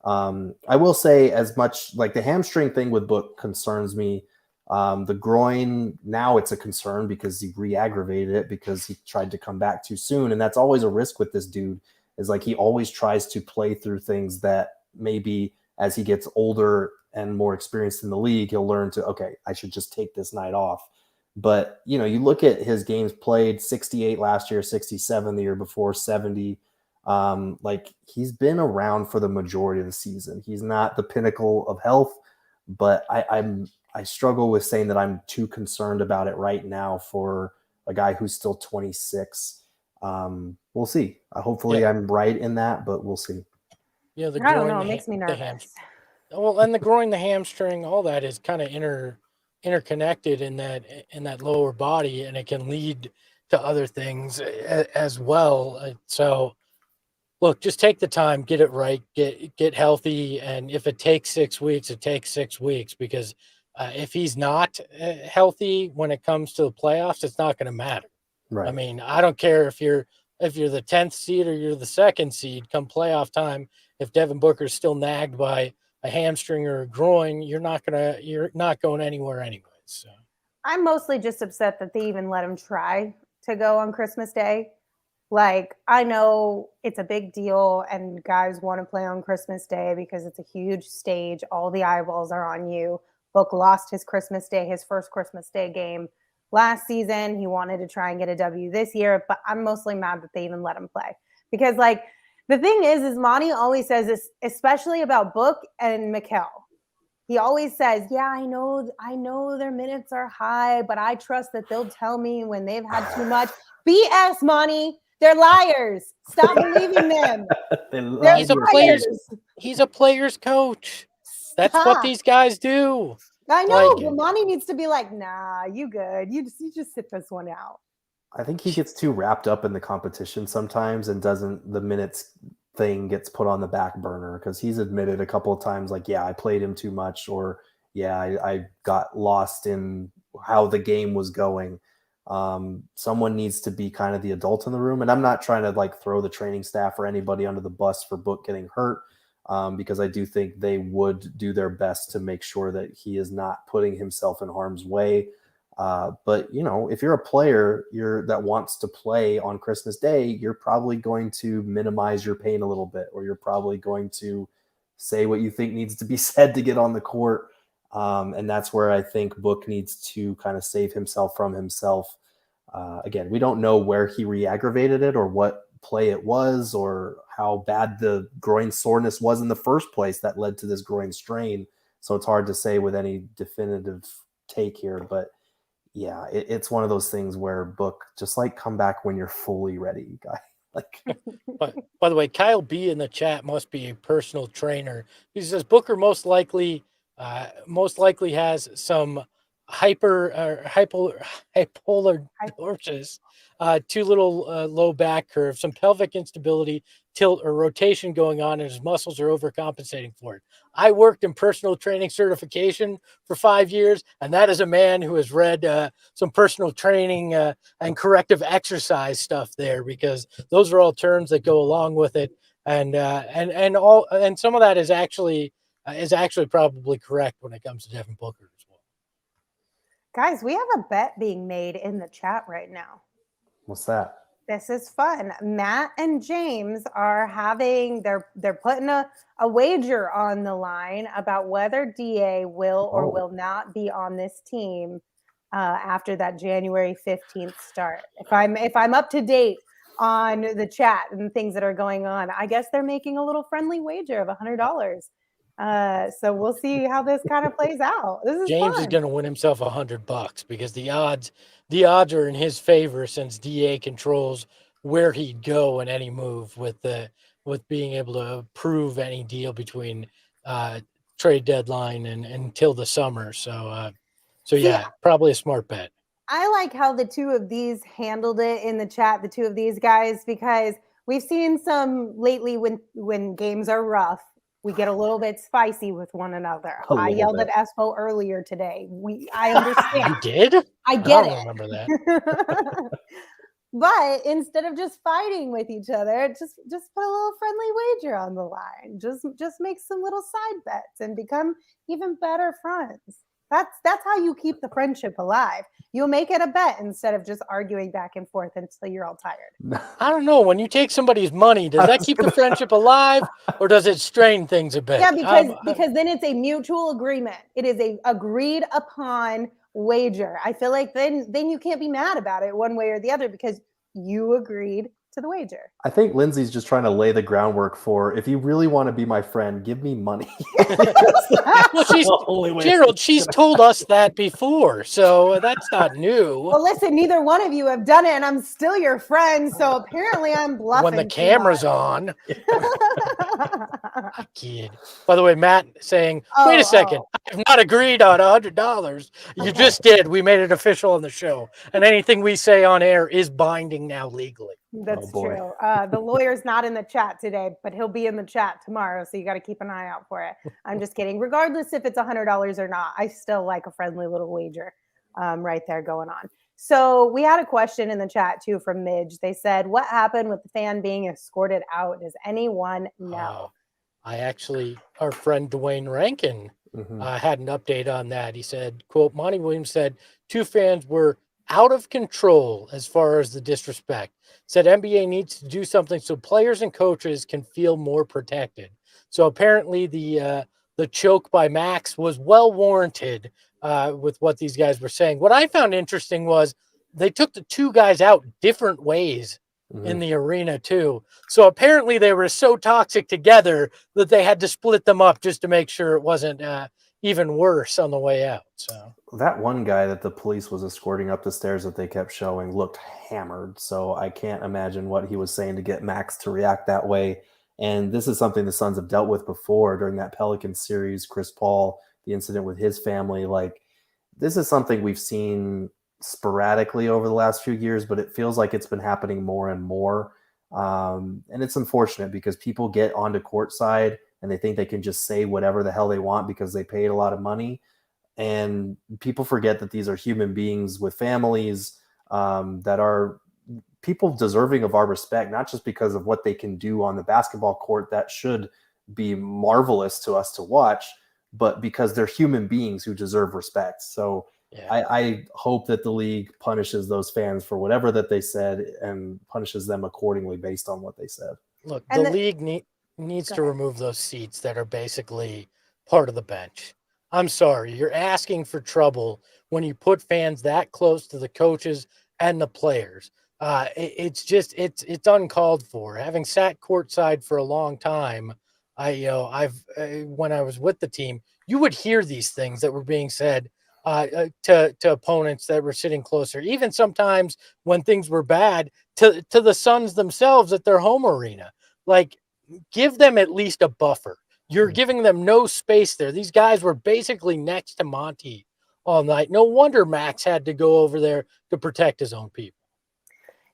I will say, as much like the hamstring thing with Book concerns me, the groin, now it's a concern because he re-aggravated it because he tried to come back too soon. And that's always a risk with this dude, is like he always tries to play through things that maybe as he gets older and more experienced in the league, he'll learn to, okay, I should just take this night off. But, you know, you look at his games played, 68 last year, 67 the year before, 70. Like he's been around for the majority of the season. He's not the pinnacle of health, but I struggle with saying that I'm too concerned about it right now for a guy who's still 26. We'll see. Hopefully I'm right in that, but we'll see. You know, the I don't groin, know. It makes me the ham. nervous. Well, and the groin, the hamstring, all that is kind of interconnected in that lower body, and it can lead to other things as well. So, look, just take the time, get it right, get healthy, and if it takes 6 weeks, it takes 6 weeks. Because if he's not healthy when it comes to the playoffs, it's not going to matter. Right. I mean, I don't care if you're the 10th seed or you're the 2nd seed. Come playoff time, if Devin Booker is still nagged by a hamstring or a groin, you're not going anywhere anyways. So. I'm mostly just upset that they even let him try to go on Christmas Day. Like, I know it's a big deal and guys want to play on Christmas Day because it's a huge stage. All the eyeballs are on you. Book lost his Christmas Day, his first Christmas Day game last season. He wanted to try and get a W this year, but I'm mostly mad that they even let him play. Because, like, the thing is Monty always says this, especially about Book and Mikal. He always says, yeah, I know their minutes are high, but I trust that they'll tell me when they've had too much. BS, Monty. They're liars. Stop believing them. He's a player's coach. That's what these guys do. I know, but Monty needs to be like, nah, you good. You just sit this one out. I think he gets too wrapped up in the competition sometimes and the minutes thing gets put on the back burner, because he's admitted a couple of times, like, yeah, I played him too much, or yeah, I got lost in how the game was going. Someone needs to be kind of the adult in the room, and I'm not trying to like throw the training staff or anybody under the bus for Book getting hurt, because I do think they would do their best to make sure that he is not putting himself in harm's way. But you know, if you're a player that wants to play on Christmas Day, you're probably going to minimize your pain a little bit, or you're probably going to say what you think needs to be said to get on the court. And that's where I think Book needs to kind of save himself from himself. Again, we don't know where he re-aggravated it or what play it was or how bad the groin soreness was in the first place that led to this groin strain. So it's hard to say with any definitive take here, but yeah, it's one of those things where Book, just like, come back when you're fully ready, guy. Like, but by the way, Kyle B in the chat must be a personal trainer. He says Booker most likely has some hypolordosis, too little low back curve, some pelvic instability, tilt or rotation going on, and his muscles are overcompensating for it. I worked in personal training certification for 5 years, and that is a man who has read some personal training and corrective exercise stuff there, because those are all terms that go along with it, and some of that is actually probably correct when it comes to Devin Booker as well. Guys, we have a bet being made in the chat right now. What's that? This is fun. Matt and James are they're putting a wager on the line about whether DA will or will not be on this team after that January 15th start. If I'm up to date on the chat and things that are going on, I guess they're making a little friendly wager of $100. So we'll see how this kind of plays out. This is James fun. is going to win himself $100 because the odds are in his favor, since DA controls where he'd go in any move with being able to approve any deal between trade deadline and until the summer. So yeah, probably a smart bet. I like how the two of these handled it in the chat, the two of these guys, because we've seen some lately when games are rough, we get a little bit spicy with one another. I yelled at Espo earlier today. I understand. You did? I get it. I don't remember that. But instead of just fighting with each other, just put a little friendly wager on the line. Just make some little side bets and become even better friends. That's how you keep the friendship alive. You'll make it a bet instead of just arguing back and forth until you're all tired. I don't know. When you take somebody's money, does that keep the friendship alive, or does it strain things a bit? Yeah, because then it's a mutual agreement. It is a agreed upon wager. I feel like then you can't be mad about it one way or the other, because you agreed to the wager. I think Lindsay's just trying to lay the groundwork for, if you really want to be my friend, give me money. Well, Gerald, she's told us that before, so that's not new. Well, listen, neither one of you have done it, and I'm still your friend, so apparently I'm bluffing. When the camera's on. Kid. By the way, Matt saying, wait a second, I have not agreed on $100. You just did. We made it official on the show. And anything we say on air is binding now legally. That's true. The lawyer's not in the chat today, but he'll be in the chat tomorrow, so you got to keep an eye out for it. I'm just kidding. Regardless if it's $100 or not, I still like a friendly little wager right there going on. So we had a question in the chat too from Midge. They said, what happened with the fan being escorted out? Does anyone know? Our friend Dwayne Rankin had an update on that. He said, quote, Monty Williams said 2 fans were out of control as far as the disrespect. Said NBA needs to do something so players and coaches can feel more protected. So apparently the choke by Max was well warranted with what these guys were saying. What I found interesting was they took the 2 guys out different ways in the arena too. So apparently they were so toxic together that they had to split them up just to make sure it wasn't even worse on the way out. So that one guy that the police was escorting up the stairs that they kept showing looked hammered. So I can't imagine what he was saying to get Max to react that way. And this is something the Suns have dealt with before during that Pelicans series. Chris Paul, the incident with his family, like this is something we've seen sporadically over the last few years, but it feels like it's been happening more and more. And it's unfortunate because people get onto courtside and they think they can just say whatever the hell they want because they paid a lot of money. And people forget that these are human beings with families that are people deserving of our respect, not just because of what they can do on the basketball court. That should be marvelous to us to watch, but because they're human beings who deserve respect. So I hope that the league punishes those fans for whatever that they said and punishes them accordingly based on what they said. Look, the league needs to remove those seats that are basically part of the bench. I'm sorry, you're asking for trouble when you put fans that close to the coaches and the players. It's uncalled for. Having sat courtside for a long time, when I was with the team, you would hear these things that were being said to opponents that were sitting closer. Even sometimes when things were bad, to the Suns themselves at their home arena. Like, give them at least a buffer. You're giving them no space there. These guys were basically next to Monty all night. No wonder Max had to go over there to protect his own people.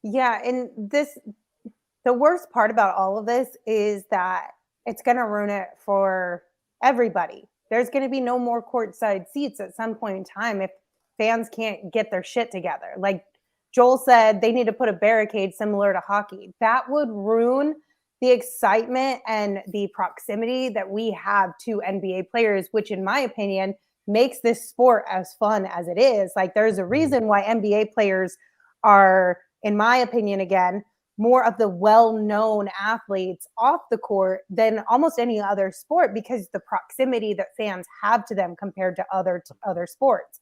Yeah, and the worst part about all of this is that it's going to ruin it for everybody. There's going to be no more courtside seats at some point in time if fans can't get their shit together. Like Joel said, they need to put a barricade similar to hockey. That would ruin the excitement and the proximity that we have to NBA players, which in my opinion makes this sport as fun as it is. Like there's a reason why NBA players are, in my opinion, again, more of the well-known athletes off the court than almost any other sport because the proximity that fans have to them compared to other sports.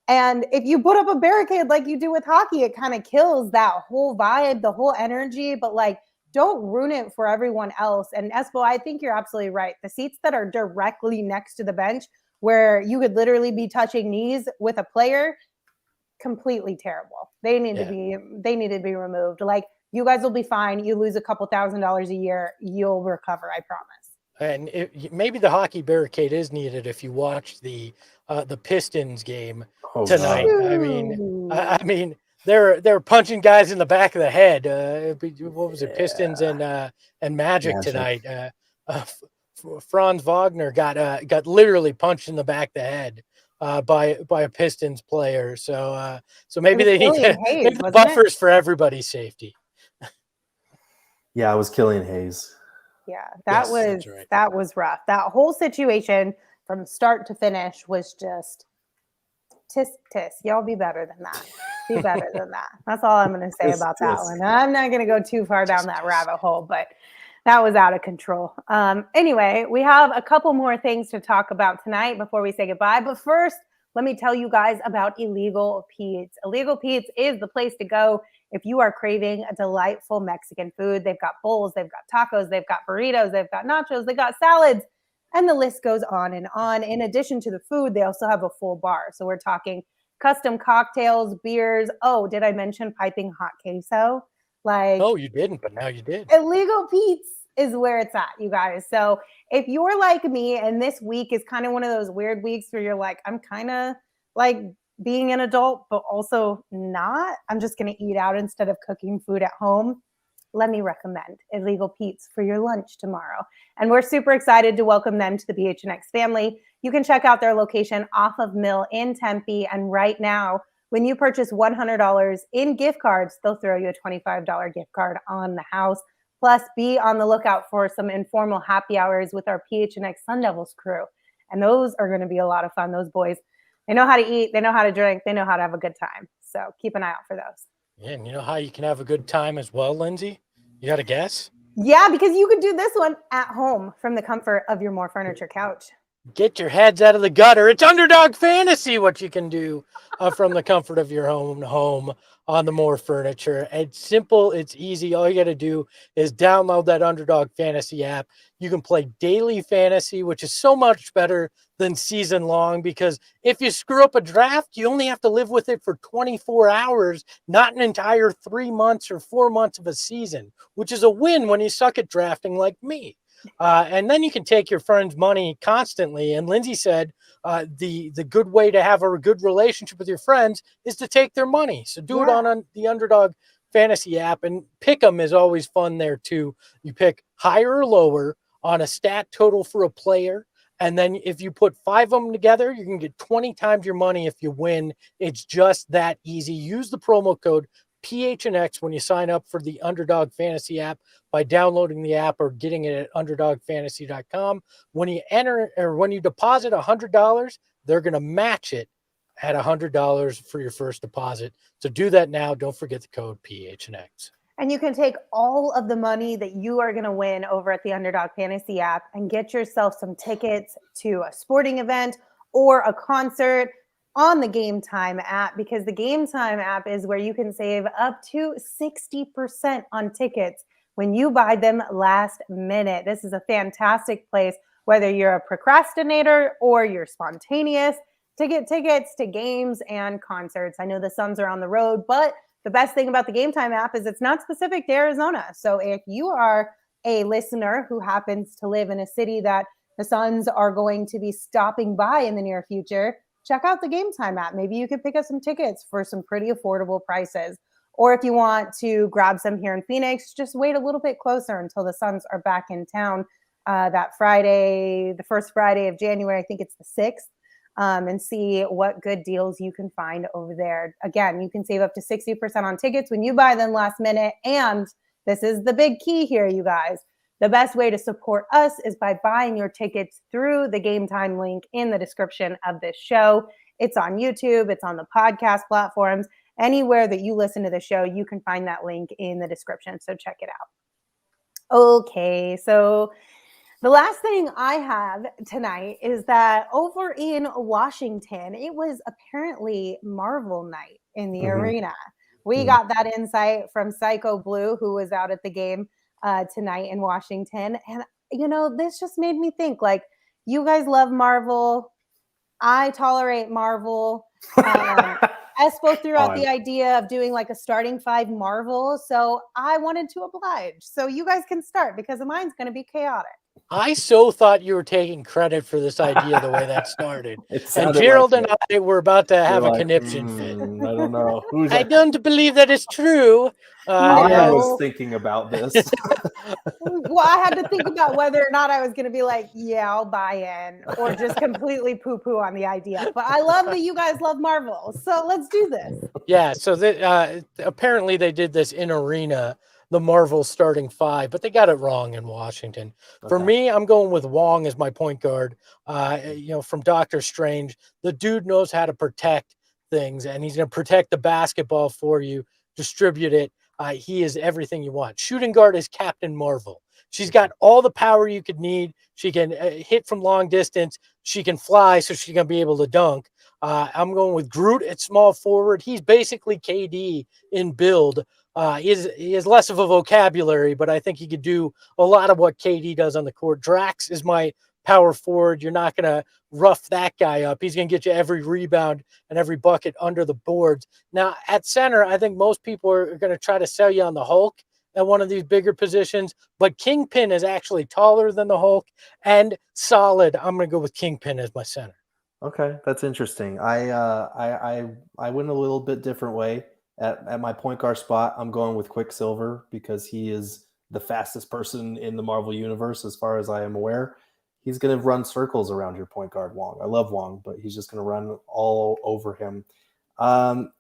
And if you put up a barricade like you do with hockey, it kind of kills that whole vibe, the whole energy, but like, don't ruin it for everyone else. And Espo, I think you're absolutely right. The seats that are directly next to the bench where you could literally be touching knees with a player, completely terrible. They need to be removed. Like, you guys will be fine. You lose a couple $1,000s a year, you'll recover, I promise. And maybe the hockey barricade is needed if you watch the Pistons game tonight. God. I mean, they're punching guys in the back of the head. What was it? Pistons and Magic tonight. Franz Wagner got literally punched in the back of the head by a Pistons player. So maybe they need to buffers for everybody's safety. Yeah, it was Killian Hayes. Yeah, that was rough. That whole situation from start to finish was just tisk. Y'all be better than that. Be better than that. That's all I'm going to say about that one. I'm not going to go too far down that rabbit hole, but that was out of control. Anyway, we have a couple more things to talk about tonight before we say goodbye. But first, let me tell you guys about Illegal Pete's. Illegal Pete's is the place to go If you are craving a delightful Mexican food, they've got bowls, they've got tacos, they've got burritos, they've got nachos, they've got salads, and the list goes on and on. In addition to the food, they also have a full bar. So we're talking custom cocktails, beers. Oh, did I mention piping hot queso? Like, Oh, you didn't, but now you did. Illegal Pete's is where it's at, you guys. So if you're like me and this week is kind of one of those weird weeks where you're like, I'm kind of like being an adult, but also not, I'm just going to eat out instead of cooking food at home, let me recommend Illegal Pete's for your lunch tomorrow. And we're super excited to welcome them to the PHNX family. You can check out their location off of Mill in Tempe. And right now, when you purchase $100 in gift cards, they'll throw you a $25 gift card on the house. Plus, be on the lookout for some informal happy hours with our PHNX Sun Devils crew. And those are going to be a lot of fun. Those boys, they know how to eat, they know how to drink, they know how to have a good time. So keep an eye out for those. Yeah, and you know how you can have a good time as well, Lindsay? You got a guess? Yeah, because you could do this one at home from the comfort of your More Furniture couch. Get your heads out of the gutter. It's Underdog Fantasy, what you can do from the comfort of your own home on the More Furniture. It's simple. It's easy. All you got to do is download that Underdog Fantasy app. You can play daily fantasy, which is so much better than season long, because if you screw up a draft, you only have to live with it for 24 hours, not an entire 3 months or 4 months of a season, which is a win when you suck at drafting like me. And then you can take your friend's money constantly. And Lindsay said the good way to have a good relationship with your friends is to take their money. So do it on the Underdog Fantasy app, and pick 'em is always fun there too. You pick higher or lower on a stat total for a player. And then if you put 5 of them together, you can get 20 times your money if you win. It's just that easy. Use the promo code PHNX when you sign up for the Underdog Fantasy app by downloading the app or getting it at underdogfantasy.com. When you enter or when you deposit $100, they're going to match it at $100 for your first deposit. So do that now. Don't forget the code PHNX. And you can take all of the money that you are going to win over at the Underdog Fantasy app and get yourself some tickets to a sporting event or a concert on the Game Time app, because the Game Time app is where you can save up to 60% on tickets when you buy them last minute. This is a fantastic place, whether you're a procrastinator or you're spontaneous, to get tickets to games and concerts. I know the Suns are on the road, but the best thing about the Game Time app is it's not specific to Arizona. So if you are a listener who happens to live in a city that the Suns are going to be stopping by in the near future, check out the Game Time app. Maybe you could pick up some tickets for some pretty affordable prices. Or if you want to grab some here in Phoenix, just wait a little bit closer until the Suns are back in town that Friday, the first Friday of January. I think it's the 6th. And see what good deals you can find over there. Again, you can save up to 60% on tickets when you buy them last minute. And this is the big key here, you guys. The best way to support us is by buying your tickets through the Game Time link in the description of this show. It's on YouTube. It's on the podcast platforms. Anywhere that you listen to the show, you can find that link in the description. So check it out. Okay, so the last thing I have tonight is that over in Washington, it was apparently Marvel night in the arena. We got that insight from Psycho Blue, who was out at the game tonight in Washington. And, you know, this just made me think, like, you guys love Marvel. I tolerate Marvel. Espo threw out the idea of doing like a starting 5 Marvel. So I wanted to oblige. So you guys can start because mine's going to be chaotic. I so thought you were taking credit for this idea the way that started. And Gerald like and I were about to have a conniption fit. I don't know. I don't believe that is true. I was thinking about this. Well, I had to think about whether or not I was going to be like, yeah, I'll buy in, or just completely poo-poo on the idea. But I love that you guys love Marvel. So let's do this. Yeah, so apparently they did this in arena, the Marvel starting 5, but they got it wrong in Washington. Okay. For me, I'm going with Wong as my point guard. From Doctor Strange, the dude knows how to protect things, and he's going to protect the basketball for you, distribute it. He is everything you want. Shooting guard is Captain Marvel. She's got all the power you could need. She can hit from long distance. She can fly, so she's going to be able to dunk. I'm going with Groot at small forward. He's basically KD in build. He has less of a vocabulary, but I think he could do a lot of what KD does on the court. Drax is my power forward. You're not going to rough that guy up. He's going to get you every rebound and every bucket under the boards. Now, at center, I think most people are going to try to sell you on the Hulk at one of these bigger positions, but Kingpin is actually taller than the Hulk and solid. I'm going to go with Kingpin as my center. Okay, that's interesting. I went a little bit different way. At my point guard spot, I'm going with Quicksilver because he is the fastest person in the Marvel universe as far as I am aware. He's going to run circles around your point guard, Wong. I love Wong, but he's just going to run all over him.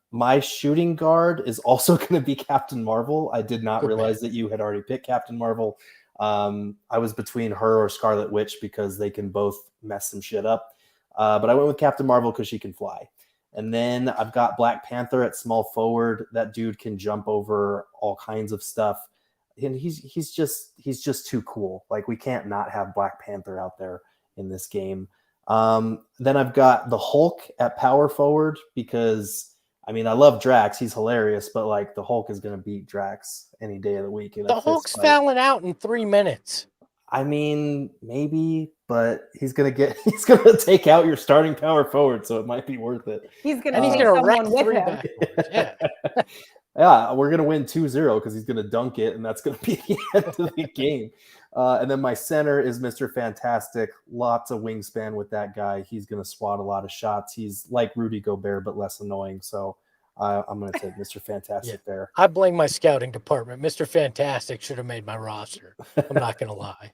My shooting guard is also going to be Captain Marvel. I did not realize that you had already picked Captain Marvel. I was between her or Scarlet Witch because they can both mess some shit up. But I went with Captain Marvel because she can fly. And then I've got Black Panther at small forward. That dude can jump over all kinds of stuff. And he's just too cool. Like, we can't not have Black Panther out there in this game. Then I've got the Hulk at power forward because, I mean, I love Drax. He's hilarious, but like the Hulk is going to beat Drax any day of the week. The Hulk's fouling out in 3 minutes. I mean, maybe, but he's gonna take out your starting power forward, so it might be worth it. He's gonna wreck with him. Yeah. Yeah, we're gonna win 2-0 because he's gonna dunk it, and that's gonna be the end of the game. And then my center is Mr. Fantastic. Lots of wingspan with that guy. He's gonna swat a lot of shots. He's like Rudy Gobert, but less annoying. So I'm gonna take Mr. Fantastic there. I blame my scouting department. Mr. Fantastic should have made my roster. I'm not gonna lie.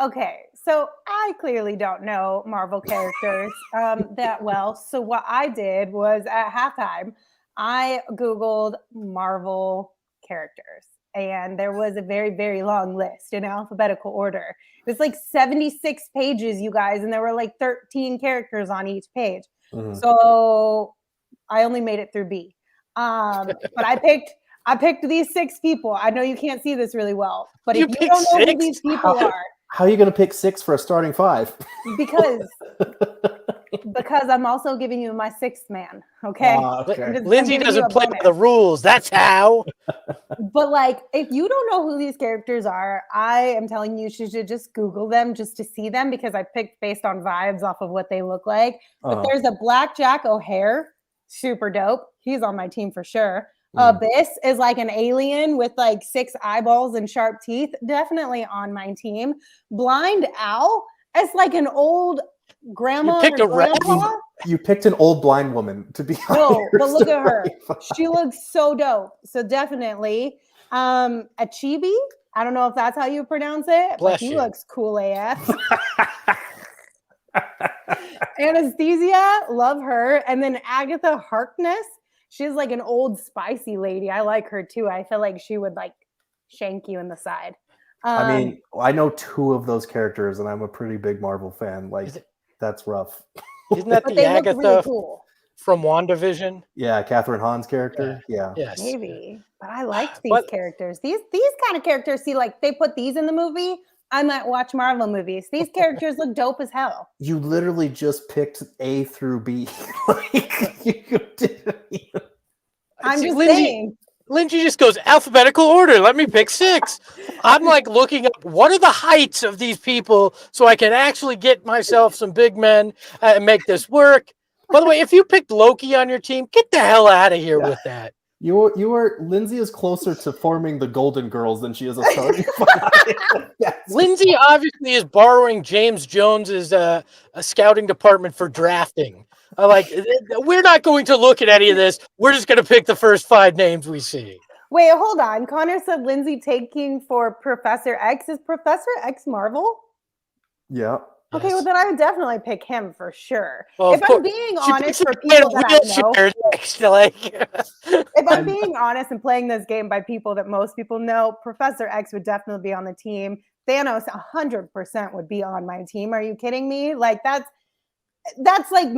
Okay, so I clearly don't know Marvel characters that well. So what I did was at halftime, I Googled Marvel characters, and there was a very, very long list in alphabetical order. It was like 76 pages, you guys, and there were like 13 characters on each page. Mm-hmm. So I only made it through B. But I picked these 6 people. I know you can't see this really well, but if you don't know who these people are. How are you going to pick 6 for a starting 5? Because I'm also giving you my 6th man. Okay. Okay. Lindsay doesn't play by the rules. That's how. But like, if you don't know who these characters are, I am telling you should just Google them just to see them, because I picked based on vibes off of what they look like. But there's a Black Jack O'Hare, super dope. He's on my team for sure. Abyss is like an alien with like 6 eyeballs and sharp teeth. Definitely on my team. Blind Owl is like an old grandma. You picked an old blind woman to be on. No, but look at her. She looks so dope. So definitely. A Chibi. I don't know if that's how you pronounce it, but he looks cool AF. Anesthesia, love her. And then Agatha Harkness. She's like an old spicy lady. I like her too. I feel like she would like shank you in the side. I mean, I know 2 of those characters, and I'm a pretty big Marvel fan. Like, that's rough. Isn't that the Agatha really cool from WandaVision? Yeah, Catherine Hahn's character. Yeah. Yes. Maybe. But I liked these characters. These kind of characters, see, like they put these in the movie, I might watch Marvel movies. These characters look dope as hell. You literally just picked A through B. Like, you didn't even... I'm just saying. Lindsay just goes alphabetical order. Let me pick 6. I'm like looking up what are the heights of these people so I can actually get myself some big men and make this work. By the way, if you picked Loki on your team, get the hell out of here with that. Lindsay is closer to forming the Golden Girls than she is a starting 5. Yes. Lindsay obviously is borrowing James Jones's a scouting department for drafting. We're not going to look at any of this. We're just going to pick the first 5 names we see. Wait, hold on. Connor said Lindsay taking for Professor X. Is Professor X Marvel? Yeah. Okay, well then I would definitely pick him for sure. Well, if I'm being honest, for people that I know, if I'm being honest and playing this game by people that most people know, Professor X would definitely be on the team. Thanos 100% would be on my team. Are you kidding me? Like that's like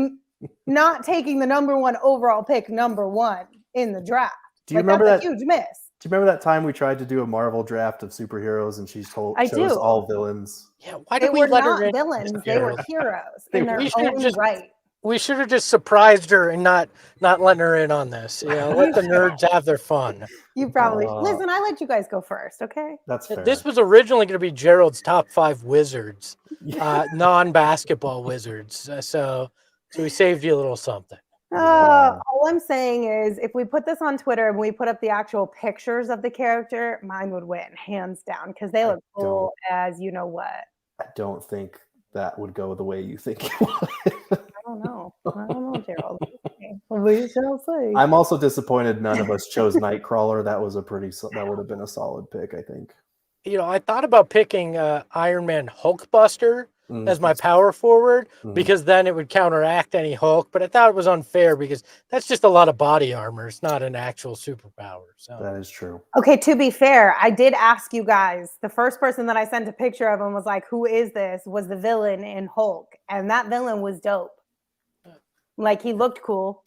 not taking the number 1 overall pick, number 1 in the draft. Do you remember that's a huge miss? Do you remember that time we tried to do a Marvel draft of superheroes and she chose all villains? Yeah, why did we let her in? Villains? They were heroes in their own right. we should have just surprised her and not letting her in on this. Let the nerds have their fun. You probably listen. I let you guys go first, okay? That's fair. This was originally going to be Gerald's top 5 wizards, non-basketball wizards. So we saved you a little something. All I'm saying is, if we put this on Twitter and we put up the actual pictures of the character, mine would win hands down because they look cool as you know what. I don't think that would go the way you think it would. I don't know, Gerald. We shall see. I'm also disappointed none of us chose Nightcrawler. That would have been a solid pick, I think. I thought about picking Iron Man Hulkbuster as my power forward because then it would counteract any Hulk. But I thought it was unfair because that's just a lot of body armor. It's not an actual superpower. So that is true. Okay, to be fair, I did ask you guys. The first person that I sent a picture of him was like, "Who is this?" Was the villain in Hulk, and that villain was dope. Like he looked cool.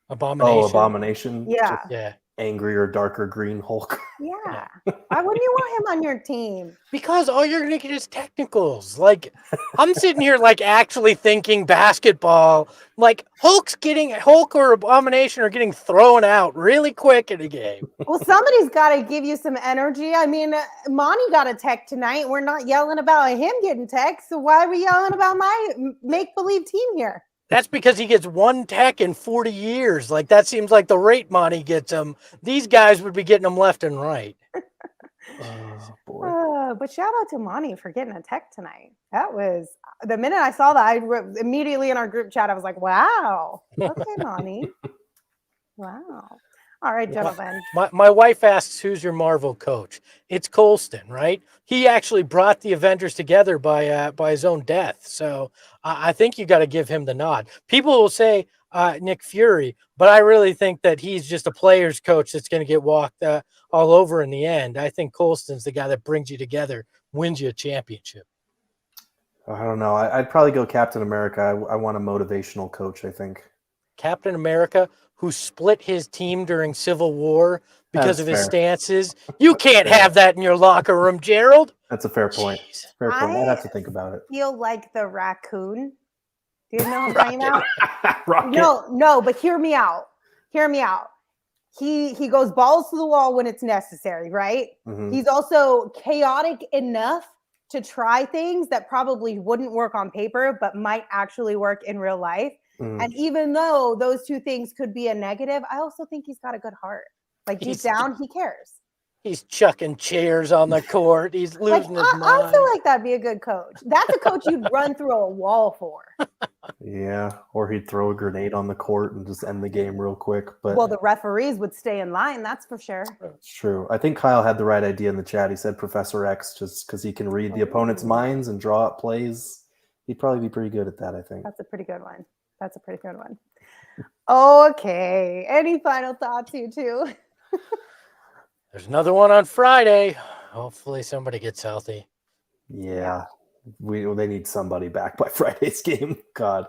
Abomination. Oh, Abomination. Yeah. Yeah. Angrier, darker green Hulk. Yeah. Why wouldn't you want him on your team? Because all you're gonna get is technicals. Like I'm sitting here like actually thinking basketball. Like Hulk or Abomination are getting thrown out really quick in a game. Well, somebody's got to give you some energy. I mean, Monty got a tech tonight. We're not yelling about him getting tech. So why are we yelling about my make-believe team here? That's because he gets 1 tech in 40 years. Like that seems like the rate Monty gets him. These guys would be getting them left and right. Oh, boy. But shout out to Monty for getting a tech tonight. That was the minute I saw that, immediately in our group chat, I was like, wow. Okay, Monty. Wow. All right, gentlemen. My wife asks, who's your Marvel coach? It's Colston, right? He actually brought the Avengers together by his own death. So I think you got to give him the nod. People will say Nick Fury, but I really think that he's just a player's coach that's going to get walked all over in the end. I think Colston's the guy that brings you together, wins you a championship. I don't know. I'd probably go Captain America. I want a motivational coach, I think. Captain America, who split his team during Civil War because of his stances. You can't have that in your locker room, Gerald. That's a fair point. Jeez. Fair point. I'd have to think about it. Feel like the raccoon. Do you know what I'm talking about? Rocket. No, but hear me out. Hear me out. He goes balls to the wall when it's necessary, right? Mm-hmm. He's also chaotic enough to try things that probably wouldn't work on paper, but might actually work in real life. And even though those two things could be a negative, I also think he's got a good heart. Like deep down, he cares. He's chucking chairs on the court. He's losing his mind. I feel like that'd be a good coach. That's a coach you'd run through a wall for. Yeah, or he'd throw a grenade on the court and just end the game real quick. But well, the referees would stay in line. That's for sure. It's true. I think Kyle had the right idea in the chat. He said Professor X just because he can read the opponent's minds and draw up plays. He'd probably be pretty good at that, I think. That's a pretty good one. That's a pretty good one. Okay. Any final thoughts, you two? There's another one on Friday. Hopefully somebody gets healthy. Yeah. They need somebody back by Friday's game. God.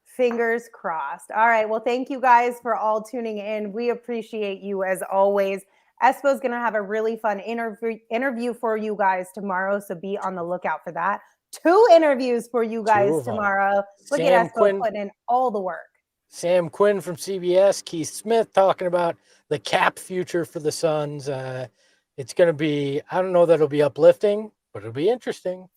Fingers crossed. All right. Well, thank you guys for all tuning in. We appreciate you as always. Espo's going to have a really fun interview for you guys tomorrow, so be on the lookout for that. 2 interviews for you guys tomorrow. Look at Espo putting in all the work. Sam Quinn from CBS, Keith Smith talking about the cap future for the Suns. It's going to be, I don't know that it'll be uplifting, but it'll be interesting.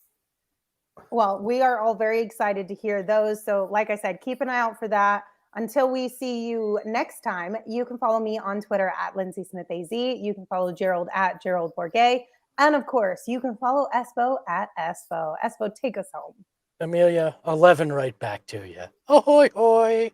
Well, we are all very excited to hear those. So like I said, keep an eye out for that. Until we see you next time, you can follow me on Twitter at Lindsay Smith AZ. You can follow Gerald at Gerald Bourget. And of course, you can follow Espo at Espo. Espo, take us home. Amelia, 11 right back to you. Ahoy, hoy.